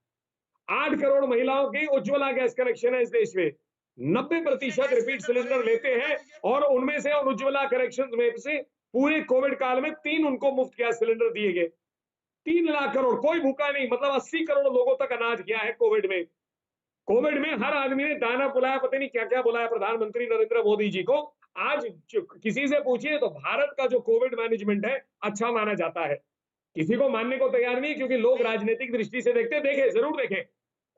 8 करोड़ महिलाओं की उज्ज्वला गैस कनेक्शन है इस देश में। 90% रिपीट सिलेंडर लेते हैं और उनमें से उज्ज्वला कनेक्शन में से पूरे कोविड काल में 3 उनको मुफ्त गैस सिलेंडर दिए गए। 3 लाख करोड़, कोई भूखा नहीं, मतलब 80 करोड़ लोगों तक अनाज गया है कोविड में। कोविड में हर आदमी ने दाना बुलाया, पता नहीं क्या क्या बुलाया प्रधानमंत्री नरेंद्र मोदी जी को। आज किसी से पूछिए तो भारत का जो कोविड मैनेजमेंट है अच्छा माना जाता है। किसी को मानने को तैयार नहीं, क्योंकि लोग राजनीतिक दृष्टि से देखते। देखे, जरूर देखें।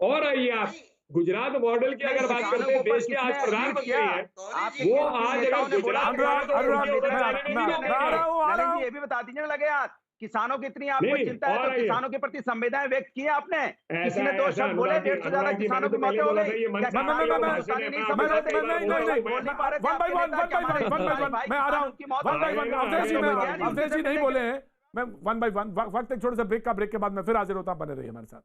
और आइए आप गुजरात मॉडल की अगर बात करते हैं, देश के आज प्रधानमंत्री हैं वो, आज अगर गुजरात ये भी बता दीजिए लगे यार, किसानों की इतनी आपको चिंता है तो किसानों के प्रति संवेदनाएं व्यक्त की आपने। किसी ने 2 शब्द बोले, 150 से ज्यादा किसानों की मौतें हो गई। मैं आ रहा हूं, अवधेश जी नहीं बोले हैं, मैं 1 by 1 वक्त एक छोटे से ब्रेक का, ब्रेक के बाद मैं फिर हाजिर होता हूं। बने रहिए हमारे साथ।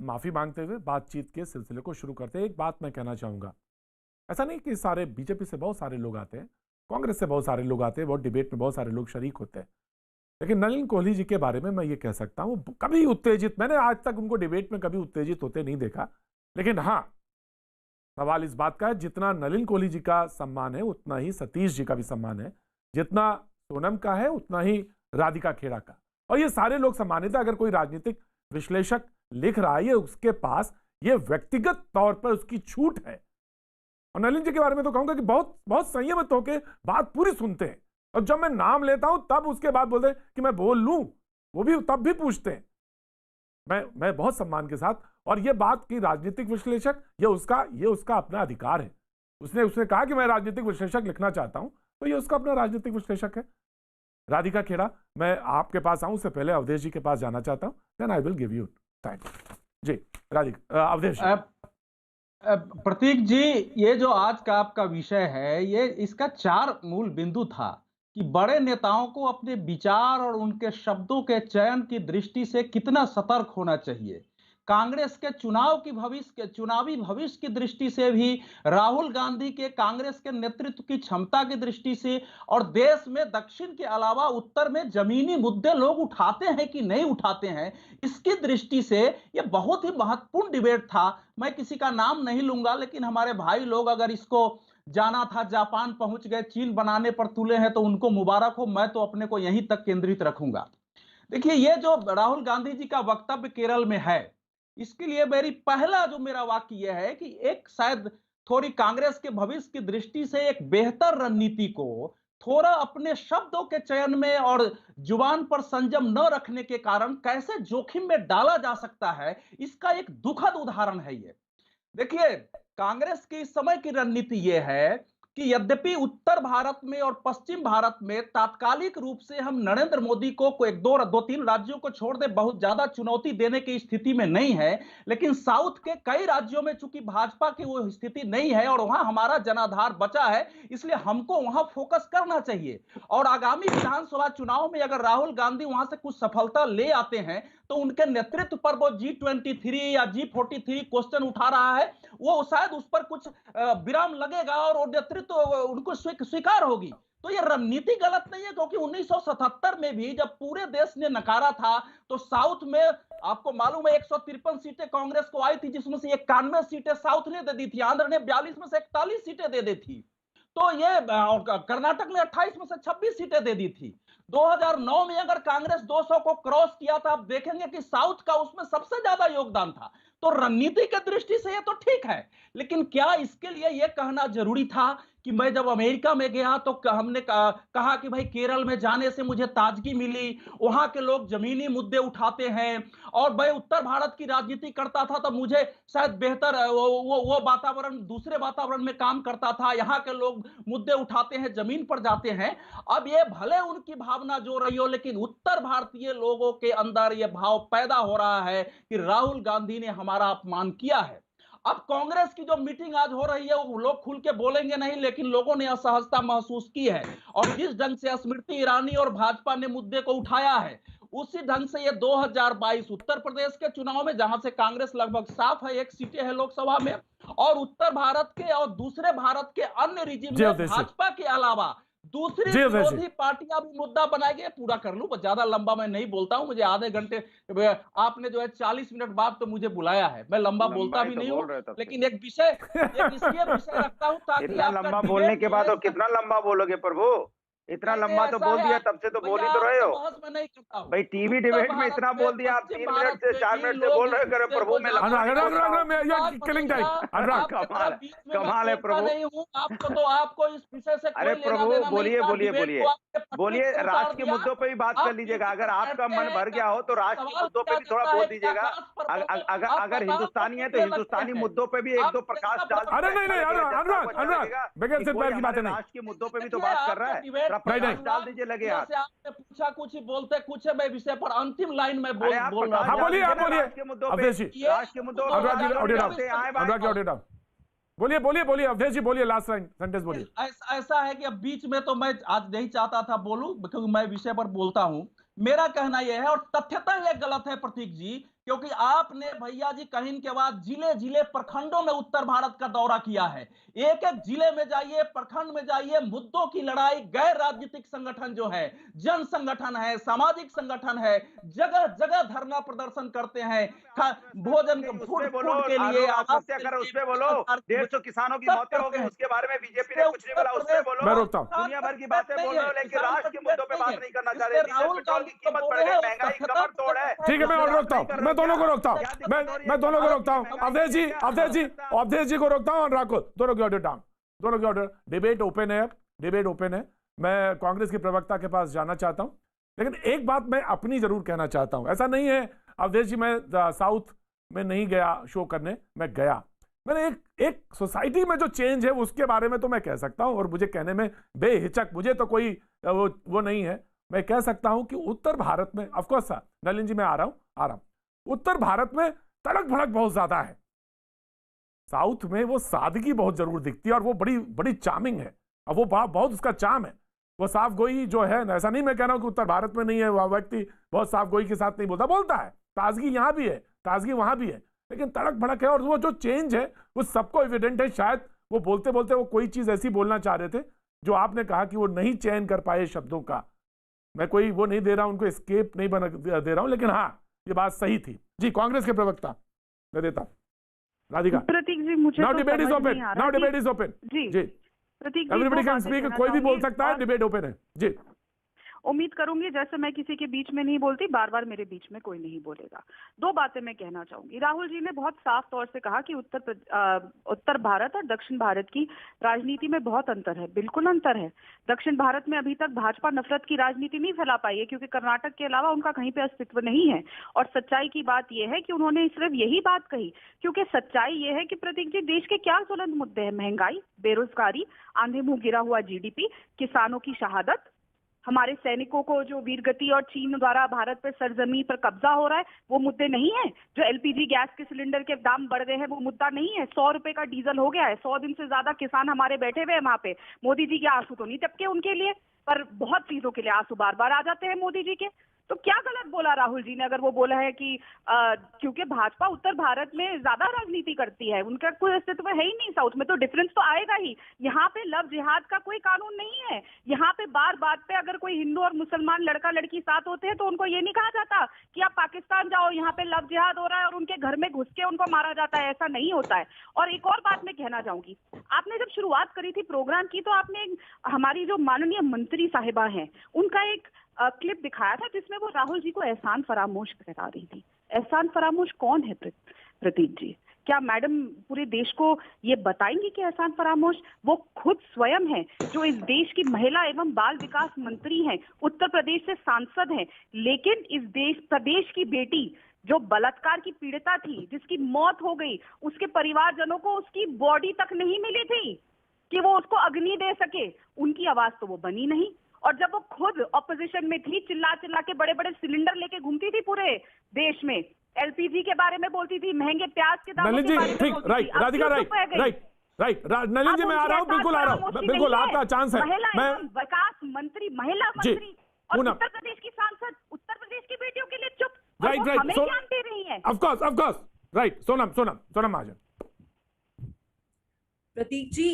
माफी मांगते हुए बातचीत के सिलसिले को शुरू करते हैं। एक बात मैं कहना चाहूंगा, ऐसा नहीं कि सारे बीजेपी से बहुत सारे लोग आते हैं, कांग्रेस से बहुत सारे लोग आते हैं, बहुत डिबेट में बहुत सारे लोग शरीक होते हैं, लेकिन नलिन कोहली जी के बारे में मैं ये कह सकता हूं, कभी उत्तेजित, मैंने आज तक उनको डिबेट में कभी उत्तेजित होते नहीं देखा। लेकिन हाँ, सवाल इस बात का है, जितना नलिन कोहली जी का सम्मान है उतना ही सतीश जी का भी सम्मान है, जितना सोनम का है उतना ही राधिका खेड़ा का, और ये सारे लोग सम्मानित है। अगर कोई राजनीतिक विश्लेषक लिख रहा है, ये उसके पास ये व्यक्तिगत तौर पर उसकी छूट है। और नलिन जी के बारे में तो कहूंगा कि बहुत बहुत संयमित होकर बात पूरी सुनते हैं, और जब मैं नाम लेता हूं तब उसके बाद बोलते हैं कि मैं बोल लूं, वो भी तब भी पूछते हैं। मैं बहुत सम्मान के साथ, और ये बात की राजनीतिक विश्लेषक ये उसका अपना अधिकार है। उसने कहा कि मैं राजनीतिक विश्लेषक लिखना चाहता हूं, तो ये उसका अपना राजनीतिक विश्लेषक है। राधिका खेड़ा, मैं आपके पास आऊं उससे पहले अवधेश जी के पास जाना चाहता हूं, then I will give you time. जी राधिका, अवधेश। प्रतीक जी, ये जो आज का आपका विषय है, ये इसका 4 मूल बिंदु था कि बड़े नेताओं को अपने विचार और उनके शब्दों के चयन की दृष्टि से कितना सतर्क होना चाहिए। कांग्रेस के चुनावी भविष्य की दृष्टि से भी, राहुल गांधी के कांग्रेस के नेतृत्व की क्षमता की दृष्टि से, और देश में दक्षिण के अलावा उत्तर में जमीनी मुद्दे लोग उठाते हैं कि नहीं उठाते हैं, इसकी दृष्टि से ये बहुत ही महत्वपूर्ण डिबेट था। मैं किसी का नाम नहीं लूंगा, लेकिन हमारे भाई लोग अगर इसको जाना था, जापान पहुंच गए, चीन बनाने पर तुले हैं, तो उनको मुबारक हो। मैं तो अपने को यहीं तक केंद्रित रखूंगा। देखिए, ये जो राहुल गांधी जी का वक्तव्य केरल में है, इसके लिए मेरा वाक्य यह है कि एक शायद थोड़ी कांग्रेस के भविष्य की दृष्टि से एक बेहतर रणनीति को थोड़ा अपने शब्दों के चयन में और जुबान पर संयम न रखने के कारण कैसे जोखिम में डाला जा सकता है, इसका एक दुखद उदाहरण है ये। देखिए, कांग्रेस की इस समय की रणनीति यह है कि यद्यपि उत्तर भारत में और पश्चिम भारत में तात्कालिक रूप से हम नरेंद्र मोदी को एक दो तीन राज्यों को छोड़ दे बहुत ज्यादा चुनौती देने की स्थिति में नहीं है, लेकिन साउथ के कई राज्यों में चूंकि भाजपा की वो स्थिति नहीं है और वहां हमारा जनाधार बचा है, इसलिए हमको वहां फोकस करना चाहिए। और आगामी विधानसभा चुनाव में अगर राहुल गांधी वहां से कुछ सफलता ले आते हैं तो उनके नेतृत्व पर वो G23 या G43 क्वेश्चन उठा रहा है, वो शायद उस पर कुछ विराम लगेगा और नेतृत्व उनको स्वीकार होगी। तो ये रणनीति गलत नहीं है, क्योंकि 1977 में भी जब पूरे देश ने नकारा था तो साउथ में आपको मालूम है 153 सीटें कांग्रेस को आई थी, जिसमें से 91 सीटें साउथ ने दे दी थी, आंध्र ने 42 में से 41 सीटें दे दी थी, तो ये कर्नाटक ने 28 में से 26 सीटें दे दी थी। 2009 में अगर कांग्रेस 200 को क्रॉस किया था, आप देखेंगे कि साउथ का उसमें सबसे ज्यादा योगदान था। तो रणनीति की दृष्टि से ये तो ठीक है, लेकिन क्या इसके लिए यह कहना जरूरी था कि मैं जब अमेरिका में गया तो हमने कहा कि भाई केरल में जाने से मुझे ताजगी मिली, वहां के लोग जमीनी मुद्दे उठाते हैं, और मैं उत्तर भारत की राजनीति करता था तो मुझे शायद बेहतर वो वातावरण, दूसरे वातावरण में काम करता था, यहाँ के लोग मुद्दे उठाते हैं, जमीन पर जाते हैं। अब ये भले उनकी भावना जो रही हो, लेकिन उत्तर भारतीय लोगों के अंदर ये भाव पैदा हो रहा है कि राहुल गांधी ने हमारा अपमान किया है। अब कांग्रेस की जो मीटिंग आज हो रही है, वो लोग खुल के बोलेंगे नहीं, लेकिन लोगों ने असहजता महसूस की है, और जिस ढंग से स्मृति ईरानी और भाजपा ने मुद्दे को उठाया है, उसी ढंग से ये 2022 उत्तर प्रदेश के चुनाव में, जहां से कांग्रेस लगभग साफ है, 1 सीटें है लोकसभा में, और उत्तर भारत के और दूसरे भारत के अन्य रीजन में भाजपा के अलावा दूसरी विरोधी पार्टियां भी मुद्दा बनाएंगे। पूरा कर लूं, ज्यादा लंबा मैं नहीं बोलता हूं, मुझे आधे घंटे, आपने जो है 40 मिनट बाद तो मुझे बुलाया है, मैं लंबा बोलता भी नहीं हूं, लेकिन एक विषय रखता हूं ताकि इतना लंबा बोलने के बाद और कितना लंबा बोलोगे प्रभु? इतना लंबा तो बोल दिया, तब से तो बोल ही तो रहे हो भाई। टीवी डिबेट में इतना बोल दिया, आप 3 मिनट से 4 मिनट से बोल रहे हो प्रभु। में कमाल है प्रभु। आपको तो आपको इस विषय से, अरे प्रभु बोलिए बोलिए बोलिए बोलिए, राष्ट्र के मुद्दों पे भी बात कर लीजिएगा। अगर आपका मन भर गया हो तो राष्ट्र के मुद्दों पे भी थोड़ा बोल दीजिएगा। अगर हिंदुस्तानी है तो हिंदुस्तानी मुद्दों पे भी 1-2 प्रकाश डाल। अरे नहीं अनुराग की बात है, राष्ट्र के मुद्दों पे भी तो बात कर रहा है, डाल दीजिए लगे। आपने पूछा कुछ बोलते कुछ है, मैं विषय पर अंतिम लाइन में बोल रहा हूं। बोलिए आप बोलिए, अवधेश जी राष्ट्र के मुद्दों बोलिए अवधेश जी बोलिए, लास्ट सेंटेंस बोलिए। ऐसा है कि अब बीच में तो मैं आज नहीं चाहता था बोलूं, क्योंकि मैं विषय पर बोलता हूं। मेरा कहना यह है, और तथ्यतः यह गलत है प्रतीक जी, क्योंकि आपने भैया जी कहीं के बाद जिले जिले प्रखंडों में उत्तर भारत का दौरा किया है। एक एक जिले में जाइए, प्रखंड में जाइए, मुद्दों की लड़ाई, गैर राजनीतिक संगठन जो है, जन संगठन है, सामाजिक संगठन है, जगह जगह धरना प्रदर्शन करते हैं, भोजन फूड के लिए आत्महत्या करो, उस पे बोलो। 150 किसानों की मौतें हो गई, उसके बारे में बीजेपी ने कुछ नहीं बोला, उस पे बोलो। मैं रोकता हूं। दुनिया भर की बातें बोल रहे हो, लेकिन राष्ट्र के मुद्दों पे बात नहीं करना चाह रहे। पेट्रोल की कीमत बढ़ गई, महंगाई कमर तोड़ है। ठीक है, मैं और रोकता हूं, मैं दोनों को रोकता हूं, मैं दोनों को रोकता हूं। अवधेश जी को रोकता हूं, अनुराग को, दोनों की ऑर्डर डाउन, दोनों की ऑर्डर। डिबेट ओपन है, डिबेट ओपन है। मैं कांग्रेस के प्रवक्ता के पास जाना चाहता हूं, लेकिन एक बात मैं अपनी जरूर कहना चाहता हूं। ऐसा नहीं है अवधेश जी, मैं साउथ में नहीं गया शो करने, मैं गया। मैंने एक सोसाइटी में जो चेंज है उसके बारे में तो मैं कह सकता हूं, और मुझे कहने में बेहिचक, मुझे तो कोई वो नहीं है। मैं कह सकता हूं कि उत्तर भारत में, ऑफकोर्स नलिन जी मैं आ रहा हूं, उत्तर भारत में तड़क भड़क बहुत ज्यादा है। साउथ में वो सादगी बहुत जरूर दिखती है, और वो बड़ी बड़ी चार्मिंग है, और वो बहुत उसका चार्म है। वो साफ गोई जो है, ऐसा नहीं मैं कह रहा हूं कि उत्तर भारत में नहीं है, वह व्यक्ति बहुत साफ गोई के साथ नहीं बोलता है। ताजगी यहां भी है, ताजगी वहां भी है, लेकिन तड़क भड़क है। और वो जो चेंज है वो सबको एविडेंट है। शायद वो बोलते बोलते वो कोई चीज ऐसी बोलना चाह रहे थे जो आपने कहा कि वो नहीं चयन कर पाए शब्दों का। मैं कोई वो नहीं दे रहा हूं, उनको एस्केप नहीं दे रहा हूं, लेकिन हाँ ये बात सही थी। जी कांग्रेस के प्रवक्ता मैं देता हूं, राधिका। प्रतीक जी मुझे now debate is open, now debate is open. जी Prateek ji, everybody can speak, कोई भी बोल सकता है, डिबेट ओपन है। जी उम्मीद करूंगी जैसे मैं किसी के बीच में नहीं बोलती, बार बार मेरे बीच में कोई नहीं बोलेगा। 2 बातें मैं कहना चाहूंगी। राहुल जी ने बहुत साफ तौर से कहा कि उत्तर भारत और दक्षिण भारत की राजनीति में बहुत अंतर है। बिल्कुल अंतर है। दक्षिण भारत में अभी तक भाजपा नफरत की राजनीति नहीं फैला पाई है, क्योंकि कर्नाटक के अलावा उनका कहीं पे अस्तित्व नहीं है। और सच्चाई की बात यह है कि उन्होंने सिर्फ यही बात कही, क्योंकि सच्चाई यह है कि प्रतीक जी देश के क्या ज्वलंत मुद्दे हैं? महंगाई, बेरोजगारी, आंधे मुंह गिरा हुआ जीडीपी, किसानों की शहादत, हमारे सैनिकों को जो वीरगति और चीन द्वारा भारत पर सरजमी पर कब्जा हो रहा है, वो मुद्दे नहीं है। जो एलपीजी गैस के सिलेंडर के दाम बढ़ गए हैं, वो मुद्दा नहीं है। 100 रुपए का डीजल हो गया है। 100 दिन से ज्यादा किसान हमारे बैठे हुए हैं वहां पे। मोदी जी के आंसू तो नहीं टपके उनके लिए, पर बहुत चीजों के लिए आंसू बार बार आ जाते हैं मोदी जी के। तो क्या गलत बोला राहुल जी ने अगर वो बोला है कि क्योंकि भाजपा उत्तर भारत में ज्यादा राजनीति करती है, उनका कोई अस्तित्व है ही नहीं साउथ में, तो डिफरेंस तो आएगा ही। यहाँ पे लव जिहाद का कोई कानून नहीं है। यहाँ पे बात पे अगर कोई हिंदू और मुसलमान लड़का लड़की साथ होते हैं तो उनको ये नहीं कहा जाता कि आप पाकिस्तान जाओ, यहाँ पे लव जिहाद हो रहा है, और उनके घर में घुस के उनको मारा जाता है। ऐसा नहीं होता है। और एक और बात मैं कहना चाहूंगी, आपने जब शुरुआत करी थी प्रोग्राम की, तो आपने हमारी जो माननीय मंत्री साहिबा हैं उनका एक क्लिप दिखाया था जिसमें वो राहुल जी को एहसान फरामोश करा रही थी। एहसान फरामोश कौन है प्रतीक जी? क्या मैडम पूरे देश को ये बताएंगी कि एहसान फरामोश वो खुद स्वयं है जो इस देश की महिला एवं बाल विकास मंत्री हैं, उत्तर प्रदेश से सांसद हैं, लेकिन इस प्रदेश की बेटी जो बलात्कार की पीड़िता थी, जिसकी मौत हो गई, उसके परिवारजनों को उसकी बॉडी तक नहीं मिली थी कि वो उसको अग्नि दे सके, उनकी आवाज तो वो बनी नहीं। और जब वो खुद ऑपोजिशन में थी, चिल्ला चिल्ला के बड़े बड़े सिलेंडर लेके घूमती थी पूरे देश में, एलपीजी के बारे में बोलती थी, महंगे प्याज के दामों के बारे में बोलती थी। राइट राधिका, राइट नलिन जी, मैं आ रहा हूँ, बिल्कुल आ रहा हूँ, बिल्कुल आपका चांस है। मैं विकास मंत्री, महिला मंत्री और उत्तर प्रदेश की सांसद उत्तर प्रदेश की बेटियों के लिए चुप, राइट हमें ज्ञान दे रही है। Of course right. Sonam Mahajan. Pratik ji,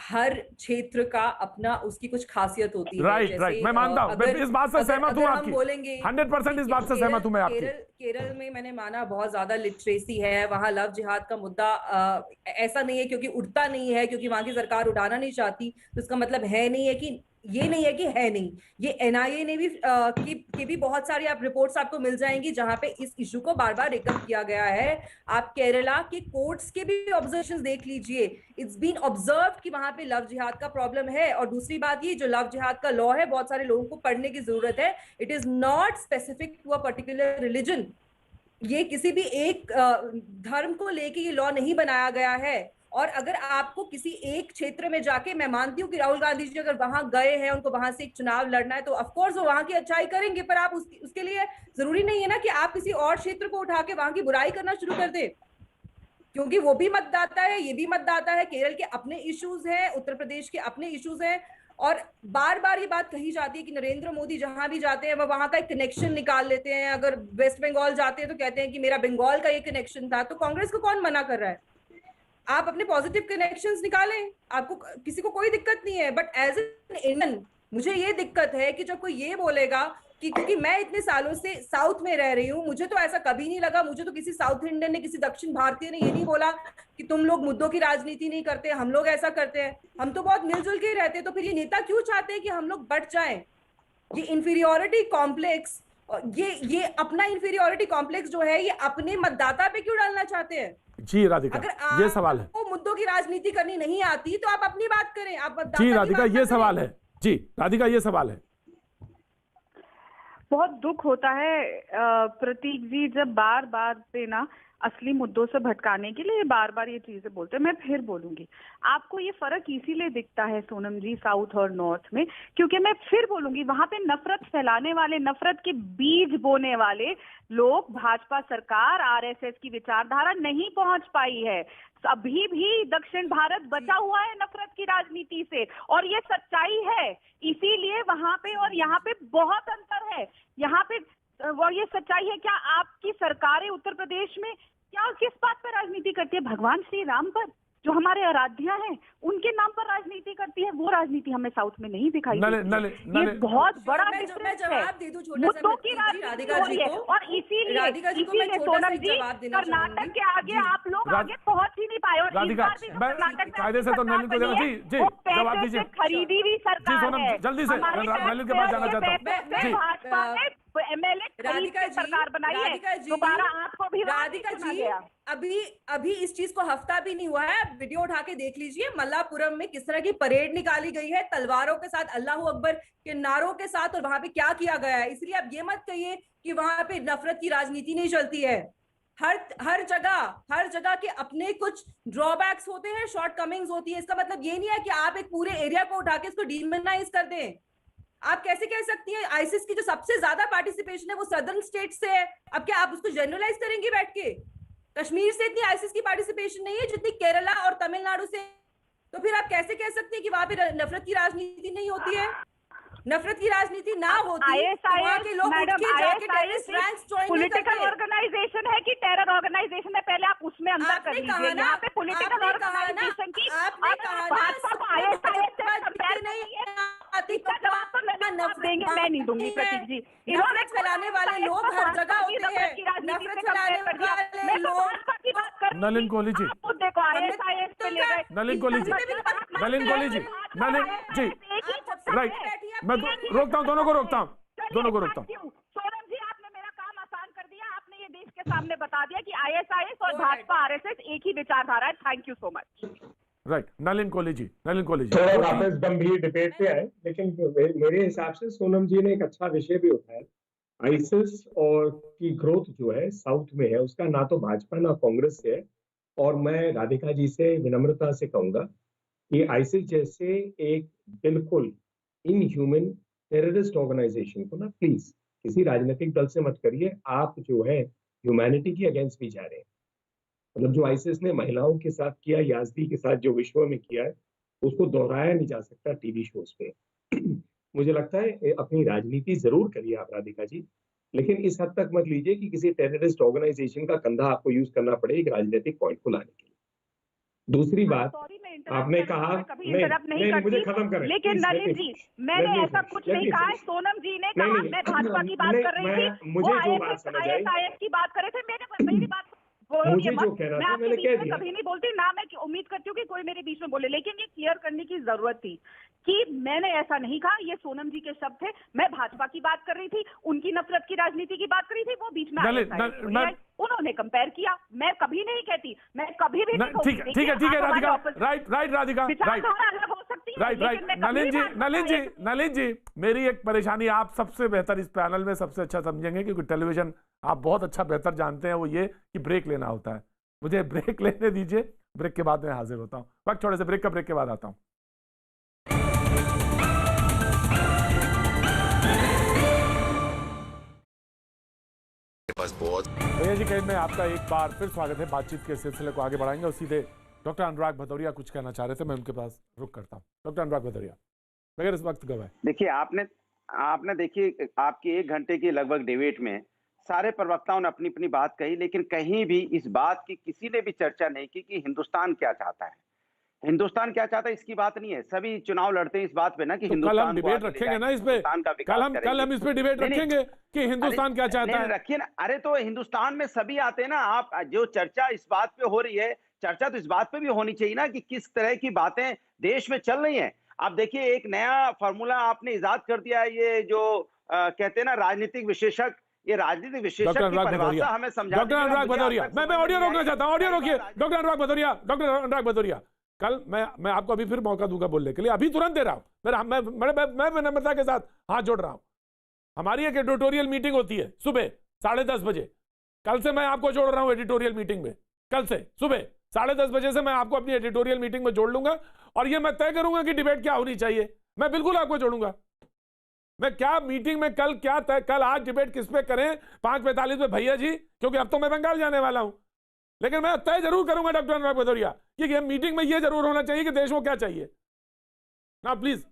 हर क्षेत्र का अपना उसकी कुछ खासियत होती है। राइट, मैं मानता हूं, मैं इस बात से सहमत हूं आपकी, 100% इस बात से सहमत हूं मैं आपकी। केरल में मैंने माना बहुत ज्यादा लिटरेसी है, वहां लव जिहाद का मुद्दा ऐसा नहीं है क्योंकि उठता नहीं है, क्योंकि वहां की सरकार उठाना नहीं चाहती, तो इसका मतलब है नहीं है कि ये नहीं है कि है नहीं। ये एनआईए ने भी की भी बहुत सारी आप रिपोर्ट्स आपको मिल जाएंगी जहां पे इस इशू को बार बार रिकवर किया गया है। आप केरला के कोर्ट्स के भी ऑब्जर्वेशंस देख लीजिए, इट्स बीन ऑब्जर्व्ड कि वहां पे लव जिहाद का प्रॉब्लम है। और दूसरी बात ये, जो लव जिहाद का लॉ है, बहुत सारे लोगों को पढ़ने की जरूरत है। It is not specific to a particular religion. ये किसी भी एक धर्म को लेके ये लॉ नहीं बनाया गया है। और अगर आपको किसी एक क्षेत्र में जाके, मैं मानती हूँ कि राहुल गांधी जी अगर वहां गए हैं, उनको वहां से एक चुनाव लड़ना है, तो ऑफकोर्स वो वहां की अच्छाई करेंगे, पर आप उसके लिए जरूरी नहीं है ना कि आप किसी और क्षेत्र को उठा के वहां की बुराई करना शुरू कर दे, क्योंकि वो भी मतदाता है, ये भी मतदाता है। केरल के अपने इश्यूज हैं, उत्तर प्रदेश के अपने इश्यूज हैं। और बार बार ये बात कही जाती है कि नरेंद्र मोदी जहां भी जाते हैं वो वहां का एक कनेक्शन निकाल लेते हैं। अगर वेस्ट बंगाल जाते हैं तो कहते हैं कि मेरा बंगाल का ये कनेक्शन था। तो कांग्रेस को कौन मना कर रहा है? आप अपने पॉजिटिव कनेक्शंस निकालें, आपको किसी को कोई दिक्कत नहीं है। बट एज एन इंडियन मुझे ये दिक्कत है कि जब कोई ये बोलेगा कि क्योंकि मैं इतने सालों से साउथ में रह रही हूँ, मुझे तो ऐसा कभी नहीं लगा, मुझे तो किसी साउथ इंडियन ने, किसी दक्षिण भारतीय ने ये नहीं बोला कि तुम लोग मुद्दों की राजनीति नहीं करते, हम लोग ऐसा करते हैं, हम तो बहुत मिलजुल के ही रहते हैं। तो फिर ये नेता क्यों चाहते हैं कि हम लोग बट जाएं? ये इंफीरियोरिटी कॉम्प्लेक्स, ये अपना इंफीरियोरिटी कॉम्प्लेक्स जो है, ये अपने मतदाता पे क्यों डालना चाहते हैं? जी राधिका, ये सवाल है। आपको मुद्दों की राजनीति करनी नहीं आती तो आप अपनी बात करें, आप मतदाता जी राधिका, ये सवाल है। जी राधिका, ये सवाल है। बहुत दुख होता है प्रतीक जी, जब बार बार पे ना असली मुद्दों से भटकाने के लिए बार बार ये चीजें बोलते हैं। मैं फिर बोलूंगी, आपको ये फर्क इसीलिए दिखता है सोनम जी साउथ और नॉर्थ में, क्योंकि मैं फिर बोलूंगी वहां पे नफरत फैलाने वाले, नफरत के बीज बोने वाले लोग, भाजपा सरकार, आरएसएस की विचारधारा नहीं पहुंच पाई है। अभी भी दक्षिण भारत बचा हुआ है नफरत की राजनीति से, और ये सच्चाई है। इसीलिए वहां पे और यहाँ पे बहुत अंतर है। यहाँ पे वो ये सच्चाई है। क्या आपकी सरकारें उत्तर प्रदेश में क्या किस बात पर राजनीति करती है? भगवान श्री राम पर, जो हमारे आराध्य हैं, उनके नाम पर राजनीति करती है। वो राजनीति हमें साउथ में नहीं दिखाई देती। ये बहुत बड़ा डिफरेंस है। मुद्दों की राजनीति हो रही है, और इसीलिए सोनम जी, कर्नाटक के आगे आप लोग आगे पहुंच ही नहीं पाए। और कायदे से तो नलिन को देना। जी जवाब दीजिए। खरीदी हुई सरकार है, जल्दी से नलिन के पास जाना चाहता हूँ। जी भाजपा ने एमएलए सरकार बनाई है, दोबारा आपको भी राधिका जी, अभी इस चीज को हफ्ता भी नहीं हुआ है, वीडियो उठा के देख लीजिए मल्लापुरम में किस तरह की परेड निकाली गई है, तलवारों के साथ, अल्लाह अकबर के नारों के साथ, और वहां पे क्या किया गया है। इसलिए आप ये मत कहिए कि वहां पे नफरत की राजनीति नहीं चलती है। हर जगह के अपने कुछ ड्रॉबैक्स होते हैं, शॉर्टकमिंग्स होती है। इसका मतलब ये नहीं है कि आप एक पूरे एरिया को उठा के इसको डिमोनाइज कर दें। आप कैसे कह सकती हैं आईसिस की जो सबसे ज्यादा पार्टिसिपेशन है वो सदर्न स्टेट से है? अब क्या आप उसको जनरलाइज करेंगे बैठ के? कश्मीर से इतनी आईसिस की पार्टिसिपेशन नहीं है जितनी केरला और तमिलनाडु से। तो फिर आप कैसे कह सकती हैं कि वहां पे नफरत की राजनीति नहीं होती है? नफरत की राजनीति ना होती तो वहां के लोग उठ के जाके टेररिस्ट रैंक्स ज्वाइन नहीं करते। पॉलिटिकल ऑर्गेनाइजेशन है कि टेरर ऑर्गेनाइजेशन है, पहले आप उसमें अंतर कर लीजिए। यहाँ पे पॉलिटिकल ऑर्गेनाइजेशन की आपने कहा ना, देंगे, मैं नहीं दूंगी प्रतीक जी। नफरत फैलाने वाले लोग हर जगह होते हैं, नफरत फैलाने वाले लोग। नलिन कोहली जी, नलिन कोहली जी, राइट, मैं रोकता हूँ, दोनों को रोकता हूँ। सोनम जी, आपने मेरा काम आसान कर दिया। आपने ये देश के सामने बता दिया कि ISIS और भाजपा RSS एक ही विचारधारा है। Thank you so much. Right, Nalin Kohli ji, Nalin Kohli ji. थोड़ा वापस गंभीर डिबेट पे आए, लेकिन मेरे हिसाब से सोनम जी ने एक अच्छा विषय भी उठाया। आईसिस और की ग्रोथ जो है साउथ में है, उसका ना तो भाजपा ना कांग्रेस से है। और मैं राधिका जी से विनम्रता से कहूंगा कि आईसिस जैसे एक बिल्कुल इनह्यूमन टेररिस्ट ऑर्गेनाइजेशन को ना प्लीज किसी राजनीतिक दल से मत करिए। आप जो है ह्यूमैनिटी के अगेंस्ट भी जा रहे हैं। मतलब जो आईसिस ने महिलाओं के साथ किया, याजदी के साथ जो विश्व में किया है, उसको दोहराया नहीं जा सकता टीवी शोज पे। मुझे लगता है अपनी राजनीति जरूर करिए आप राधिका जी, लेकिन इस हद तक मत लीजिए कि किसी टेररिस्ट ऑर्गेनाइजेशन का कंधा आपको यूज करना पड़े एक राजनीतिक पॉइंट को लाने के लिए। दूसरी बात, आपने कहा नहीं, मुझे खत्म करें लेकिन नलिन जी, मैंने ऐसा कुछ नहीं कहा है। सोनम जी ने कहा मैं भाजपा की बात कर रही थी, मुझे जो बात समझ आई, ISIS की बात कर रहे थे। मेरी बात मुझे जो कहना था मैंने कह दिया। कभी नहीं बोलती ना, मैं उम्मीद करती हूँ कि कोई मेरे बीच में बोले, लेकिन ये क्लियर करने की जरूरत थी कि मैंने ऐसा नहीं कहा। ये सोनम जी के शब्द थे। मैं भाजपा की बात कर रही थी, उनकी नफरत की राजनीति की बात कर रही थी, वो बीच में उन्होंने कंपेयर किया। मैं कभी नहीं कहती, मैं कभी भी नहीं ठीक है राधिका, राइट राधिका, अलग हो सकती है, राइट। नलिन जी, मेरी एक परेशानी आप सबसे बेहतर इस पैनल में सबसे अच्छा समझेंगे, क्योंकि टेलीविजन आप बहुत अच्छा बेहतर जानते हैं, वो ये कि ब्रेक लेना होता है। मुझे ब्रेक लेने दीजिए, ब्रेक के बाद मैं हाजिर होता हूँ। वक्त छोड़े से ब्रेक के बाद आता हूँ। भैया जी कहीं में आपका एक बार फिर स्वागत है। बातचीत के सिलसिले को आगे बढ़ाएंगे और सीधे डॉक्टर अनुराग भदौरिया कुछ कहना चाह रहे थे, मैं उनके पास रुक करता हूँ। डॉक्टर अनुराग भदौरिया, बगैर इस वक्त गवाए। देखिए, आपने देखिए आपकी 1 घंटे की लगभग डिबेट में सारे प्रवक्ताओं ने अपनी अपनी बात कही, लेकिन कहीं भी इस बात की किसी ने भी चर्चा नहीं की कि हिंदुस्तान क्या चाहता है। हिंदुस्तान क्या चाहता है इसकी बात नहीं है। सभी चुनाव लड़ते हैं इस बात पे ना कि कल हम डिबेट रखेंगे ना इस पे, कल हम इस पे डिबेट रखेंगे कि हिंदुस्तान क्या चाहता है। रखिए ना। अरे तो हिंदुस्तान में सभी आते हैं ना। आप जो चर्चा इस बात पे हो रही है, चर्चा तो इस बात पे भी होनी चाहिए ना कि किस तरह की बातें देश में चल रही हैं। आप देखिए, एक नया फॉर्मूला आपने इजाद कर दिया है, ये जो कहते हैं ना राजनीतिक विशेषज्ञ, ये राजनीतिक विशेषज्ञ की परिभाषा हमें समझा। डॉक्टर अनुराग भदौरिया, मैं ऑडियो रोकना चाहता हूं, ऑडियो रोकिए। डॉक्टर अनुराग भदौरिया, कल मैं आपको अभी फिर मौका दूंगा बोलने के लिए, अभी तुरंत दे रहा हूं। मैं विनम्रता के साथ हाथ जोड़ रहा हूं। हमारी एक एडिटोरियल मीटिंग होती है सुबह 10:30 बजे। कल से मैं आपको जोड़ रहा हूं एडिटोरियल मीटिंग में। कल से सुबह 10:30 बजे से मैं आपको अपनी एडिटोरियल मीटिंग में जोड़ लूंगा और ये मैं तय करूंगा कि डिबेट क्या होनी चाहिए। मैं बिल्कुल आपको जोड़ूंगा। मैं क्या मीटिंग में कल आज डिबेट किस पे करें 5:45 में भैया जी, क्योंकि अब तो मैं बंगाल जाने वाला हूं। लेकिन मैं तय जरूर करूंगा डॉक्टर अनुराग भदौरिया कि ये मीटिंग में ये जरूर होना चाहिए कि देश को क्या चाहिए ना। प्लीज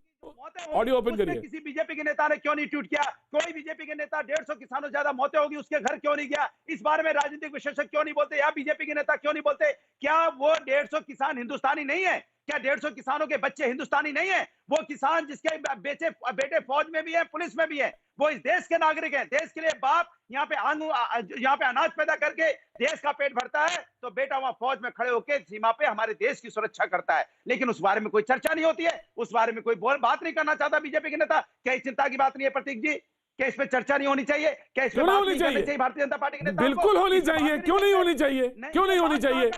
ऑडियो ओपन करिए। किसी बीजेपी के नेता ने क्यों नहीं ट्वीट किया? कोई बीजेपी के नेता 150 किसानों ज्यादा मौतें होगी उसके घर क्यों नहीं गया? इस बारे में राजनीतिक विशेषज्ञ क्यों नहीं बोलते या बीजेपी के नेता क्यों नहीं बोलते? क्या वो 150 किसान हिंदुस्तानी नहीं है? क्या 150 किसानों के बच्चे हिंदुस्तानी नहीं है? वो किसान जिसके बेटे फौज में भी है, पुलिस में भी है, वो इस देश के नागरिक हैं। देश के लिए बाप यहाँ पे अनाज पैदा करके देश का पेट भरता है, तो बेटा वहां फौज में खड़े होकर सीमा पे हमारे देश की सुरक्षा करता है। लेकिन उस बारे में कोई चर्चा नहीं होती है, उस बारे में कोई बात नहीं करना चाहता बीजेपी के नेता। क्या चिंता की बात नहीं है प्रतीक जी? क्या इस पे चर्चा नहीं होनी चाहिए? क्या इस पे बात नहीं करनी चाहिए भारतीय जनता पार्टी के नेता? बिल्कुल होनी चाहिए। क्यों नहीं होनी चाहिए? क्यों नहीं होनी चाहिए?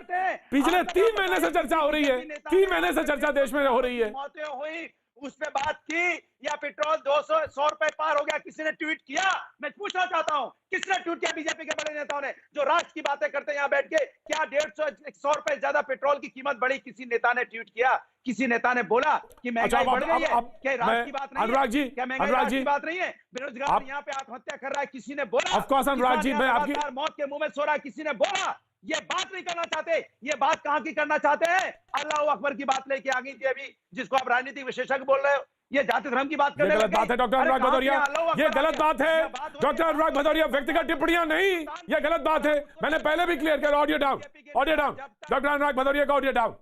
पिछले 3 महीने से चर्चा हो रही है, 3 महीने से चर्चा देश में हो रही है। मौतें हुई उस पे बात की या पेट्रोल 100 रुपए पार हो गया, किसी ने ट्वीट किया? मैं पूछना चाहता हूं, किसने ट्वीट किया? बीजेपी के बड़े नेताओं ने जो राष्ट्र की बातें करते हैं यहाँ बैठ के। क्या 100 रुपए ज्यादा पेट्रोल की कीमत बढ़ी? किसी नेता ने ट्वीट किया? किसी नेता ने बोला कि महंगाई बढ़ गई है? क्या राष्ट्र की बात नहीं है? अनुराग जी, क्या महंगाई राष्ट्र की बात नहीं है? बेरोजगार यहाँ पे आत्महत्या कर रहा है, किसी ने बोला? ऑफकोर्स अनुराग जी, मैं आपकी मौत के मुंह में सो रहा है, किसी ने बोला? ये बात नहीं करना चाहते। ये बात कहां की करना चाहते हैं? अल्लाह अकबर की बात लेके आ गई थी अभी, जिसको आप राजनीतिक विशेषज्ञ बोल रहे हो। ये जाति धर्म की बात करने गलत बात है डॉक्टर अनुराग भदौरिया, ये गलत बात है डॉक्टर अनुराग भदौरिया। व्यक्तिगत टिप्पणियां नहीं, ये गलत बात है। मैंने पहले भी क्लियर किया। Audio down, audio down. Doctor Anurag Bhadauria का audio down.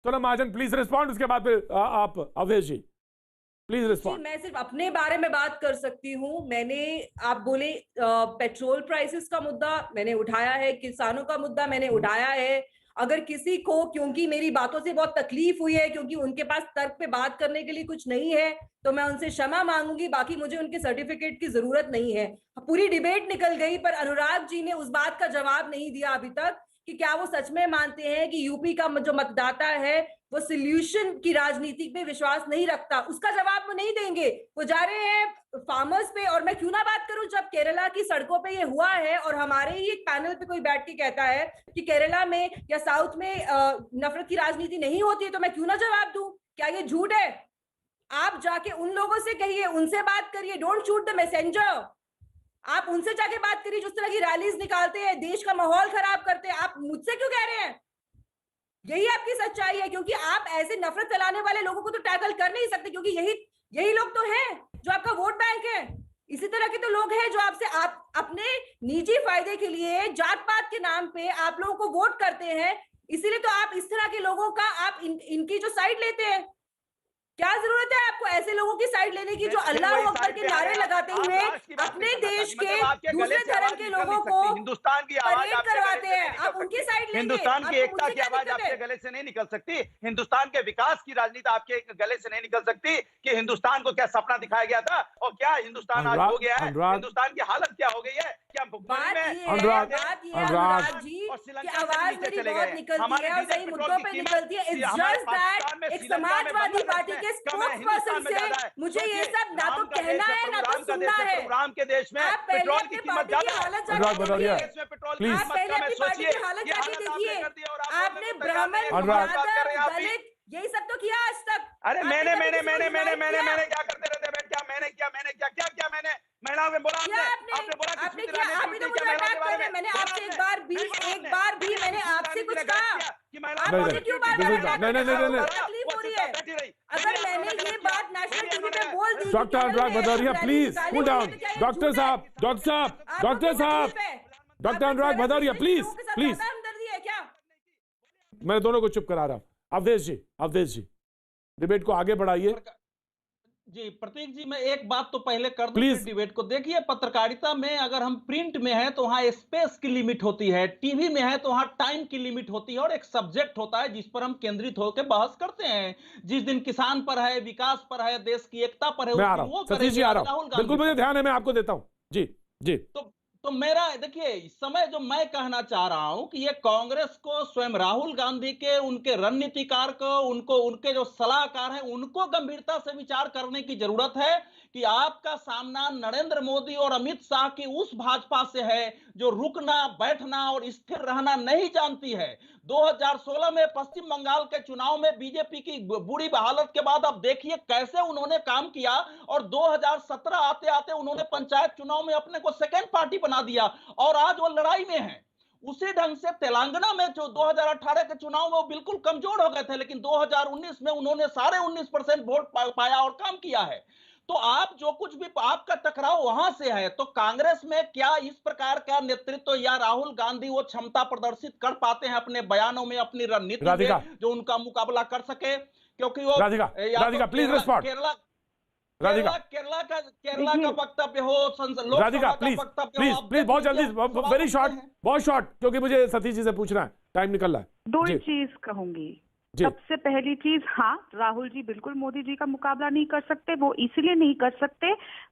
Sonam Mahajan please respond, उसके बाद फिर आप अवधेश जी प्लीज रिस्पॉन्ड। मैं सिर्फ अपने बारे में बात कर सकती हूँ। मैंने, आप बोले पेट्रोल प्राइसेस का मुद्दा मैंने उठाया है, किसानों का मुद्दा मैंने उठाया है, अगर किसी को क्योंकि मेरी बातों से बहुत तकलीफ हुई है, क्योंकि उनके पास तर्क पे बात करने के लिए कुछ नहीं है, तो मैं उनसे क्षमा मांगूंगी। बाकी मुझे उनके सर्टिफिकेट की जरूरत नहीं है। पूरी डिबेट निकल गई, पर अनुराग जी ने उस बात का जवाब नहीं दिया अभी तक कि क्या वो सच में मानते हैं कि यूपी का जो मतदाता है वो सॉल्यूशन की राजनीति पे विश्वास नहीं रखता। उसका जवाब वो नहीं देंगे। वो जा रहे हैं फार्मर्स पे। और मैं क्यों ना बात करूं, जब केरला की सड़कों पे ये हुआ है और हमारे ही एक पैनल पे कोई बैठ के कहता है कि केरला में या साउथ में नफरत की राजनीति नहीं होती है, तो मैं क्यों ना जवाब दूं? क्या ये झूठ है? आप जाके उन लोगों से कहिए, उनसे बात करिए। Don't shoot the messenger. आप उनसे जाके बात करिए जिस तरह की रैलीज निकालते हैं, देश का माहौल खराब करते हैं। आप मुझसे क्यों कह रहे हैं? यही आपकी सच्चाई है, क्योंकि आप ऐसे नफरत फैलाने वाले लोगों को तो टैकल कर नहीं सकते, क्योंकि यही लोग तो हैं जो आपका वोट बैंक है। इसी तरह के तो लोग हैं जो आपसे अपने निजी फायदे के लिए जात पात के नाम पे आप लोगों को वोट करते हैं। इसीलिए तो आप इस तरह के लोगों का आप इनकी जो साइड लेते हैं। क्या जरूरत है आपको ऐसे लोगों की साइड लेने की जो अल्लाह अकबर के नारे लगाते हुए अपने देश के दूसरे धर्म के लोगों को हिंदुस्तान की आवाज करवाते हैं? आप उनकी साइड लेंगे। हिंदुस्तान की एकता की आवाज आपके गले से नहीं निकल सकती। हिंदुस्तान के विकास की राजनीति आपके गले से नहीं निकल सकती कि हिंदुस्तान को क्या सपना दिखाया गया था और क्या हिंदुस्तान आज हो गया है। हिंदुस्तान की हालत क्या हो गई है? क्या अनुराग जी की आवाज मेरी बहुत निकलती है और सही मुद्दों पे निकलती है। इट्स जस्ट दैट एक समाजवादी पार्टी के स्पोक्सपर्सन से मुझे ये सब ना तो कहना है ना तो सुनना है। राम के देश में पेट्रोल की कीमत ज्यादा है। आप पहले अपनी पार्टी की हालत जाके देखिए। आपने ब्राह्मण, यादव, दलित यही सब तो किया आज तक। अरे मैंने क्या करते रहते हैं? क्या मैंने महिलाओं में बोला? आपने बोला आपने क्या? आपने तो मुझे अटैक कर रहे हैं। मैंने आपसे एक बार भी मैंने आपसे कुछ कहा? आप मुझे क्यों बार-बार तकलीफ हो रही है? अगर मैंने ये बात नेशनल टीवी पे बोल दी, doctor Anurag Bhadauria please cool down. Doctor Anurag Bhadauria please. क्या मैं दोनों को चुप करा रहा हूं। अवधेश जी डिबेट को आगे बढ़ाइए। जी प्रतीक जी, मैं एक बात तो पहले कर दूं डिबेट को। देखिए, पत्रकारिता में अगर हम प्रिंट में हैं तो वहां स्पेस की लिमिट होती है, टीवी में है तो वहां टाइम की लिमिट होती है और एक सब्जेक्ट होता है जिस पर हम केंद्रित होकर बहस करते हैं। जिस दिन किसान पर है, विकास पर है, देश की एकता पर है, मैं आ रहा हूं सतीश जी, आ रहा हूं। बिल्कुल मुझे ध्यान है, मैं आपको देता हूं। जी तो मेरा देखिए इस समय जो मैं कहना चाह रहा हूं कि ये कांग्रेस को, स्वयं राहुल गांधी के, उनके रणनीतिकार को, उनके जो सलाहकार हैं, उनको गंभीरता से विचार करने की जरूरत है कि आपका सामना नरेंद्र मोदी और अमित शाह की उस भाजपा से है जो रुकना, बैठना और स्थिर रहना नहीं जानती है। 2016 में पश्चिम बंगाल के चुनाव में बीजेपी की बुरी हालत के बाद अब देखिए कैसे उन्होंने काम किया और 2017 आते आते उन्होंने पंचायत चुनाव में अपने को सेकेंड पार्टी बना दिया और आज वो लड़ाई में है। उसी ढंग से तेलंगाना में जो 2018 के चुनाव में वो बिल्कुल कमजोर हो गए थे, लेकिन 2019 में उन्होंने 19.5% वोट पाया और काम किया है। तो आप जो कुछ भी आपका टकराव वहां से है, तो कांग्रेस में क्या इस प्रकार का नेतृत्व या राहुल गांधी वो क्षमता प्रदर्शित कर पाते हैं अपने बयानों में, अपनी रणनीति में, जो उनका मुकाबला कर सके? क्योंकि वो राधिका प्लीज रिस्पॉन्ड। केरला का वक्तव्य हो, राधिका प्लीज बहुत जल्दी, वेरी शॉर्ट, बहुत शॉर्ट, क्योंकि मुझे सतीश जी से पूछना है, टाइम निकल रहा है। दो चीज कहूंगी। सबसे पहली चीज, हाँ, राहुल जी बिल्कुल मोदी जी का मुकाबला नहीं कर सकते। वो इसलिए नहीं कर सकते,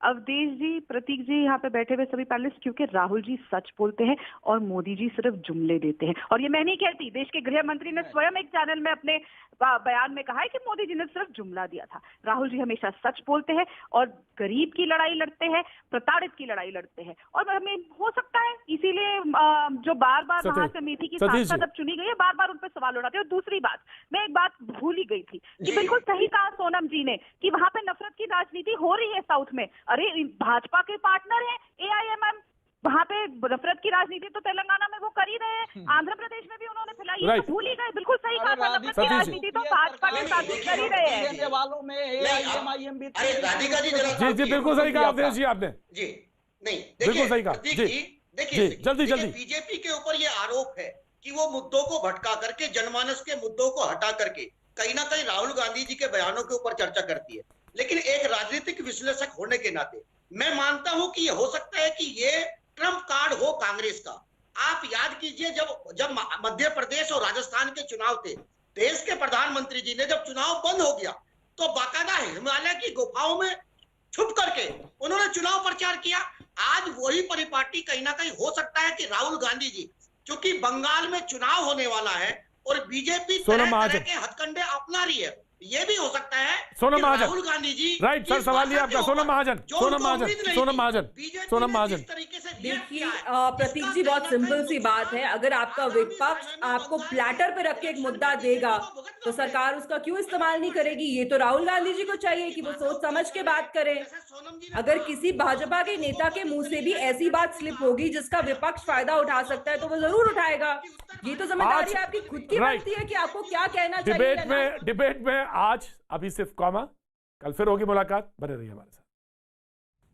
अवधेश जी, प्रतीक जी, यहाँ पे बैठे हुए सभी पैनलिस्ट, क्योंकि राहुल जी सच बोलते हैं और मोदी जी सिर्फ जुमले देते हैं। और ये मैं नहीं कहती, देश के गृह मंत्री ने स्वयं एक चैनल में अपने बयान में कहा है कि मोदी जी ने सिर्फ जुमला दिया था। राहुल जी हमेशा सच बोलते हैं और गरीब की लड़ाई लड़ते हैं, प्रताड़ित की लड़ाई लड़ते हैं। और हमें हो सकता है इसीलिए जो बार बार वहां से अमेठी की सांसद अब चुनी गई है, बार बार उन पर सवाल उठाते हैं। और दूसरी बात, मैं एक बात भूल ही गई थी कि बिल्कुल सही कहा सोनम जी ने कि वहां पे नफरत की राजनीति हो रही है साउथ में। अरे भाजपा के पार्टनर है AIMM, वहां पे नफरत की राजनीति तो तेलंगाना में वो कर ही रहे हैं, आंध्र प्रदेश में भी उन्होंने फैलाई है। तो भूल ही गए, बिल्कुल सही कहा था, नफरत की राजनीति तो भाजपा के साथ कर ही रहे हैं। वालों में AIMIM भी। राधिका जी जी बिल्कुल सही कहा अवधेश जी आपने। जी नहीं, बिल्कुल सही कहा। देखिए जल्दी बीजेपी के ऊपर ये आरोप है कि वो मुद्दों को भटका करके, जनमानस के मुद्दों को हटा करके कहीं ना कहीं राहुल गांधी जी के बयानों के ऊपर चर्चा करती है। लेकिन एक राजनीतिक विश्लेषक होने के नाते मैं मानता हूं कि ये हो सकता है कि ये ट्रम्प कार्ड हो कांग्रेस का, आप याद कीजिए जब मध्य प्रदेश और राजस्थान के चुनाव थे, देश के प्रधानमंत्री जी ने जब चुनाव बंद हो गया तो बाकायदा हिमालय की गुफाओं में छुप करके उन्होंने चुनाव प्रचार किया। आज वही परिपाटी कहीं ना कहीं हो सकता है कि राहुल गांधी जी, क्योंकि बंगाल में चुनाव होने वाला है और बीजेपी तरह के हथकंडे अपना रही है, ये भी हो सकता है सोनम महाजन, राहुल गांधी जी। राइट सर, सवाल ये आपका। सोनम महाजन, देखिए प्रतीक जी, बहुत सिंपल सी बात है, अगर आपका विपक्ष आपको प्लेटर पे रख के एक मुद्दा देगा तो सरकार उसका क्यों इस्तेमाल नहीं करेगी? ये तो राहुल गांधी जी को चाहिए कि वो सोच समझ के बात करें। अगर किसी भाजपा के नेता के मुंह से भी ऐसी बात स्लिप होगी जिसका विपक्ष फायदा उठा सकता है तो वो जरूर उठाएगा। ये तो जिम्मेदारी आपकी खुद की बनती है कि आपको क्या कहना चाहिए। डिबेट में आज अभी सिर्फ कॉमा, कल फिर होगी मुलाकात, बने रहिए हमारे साथ।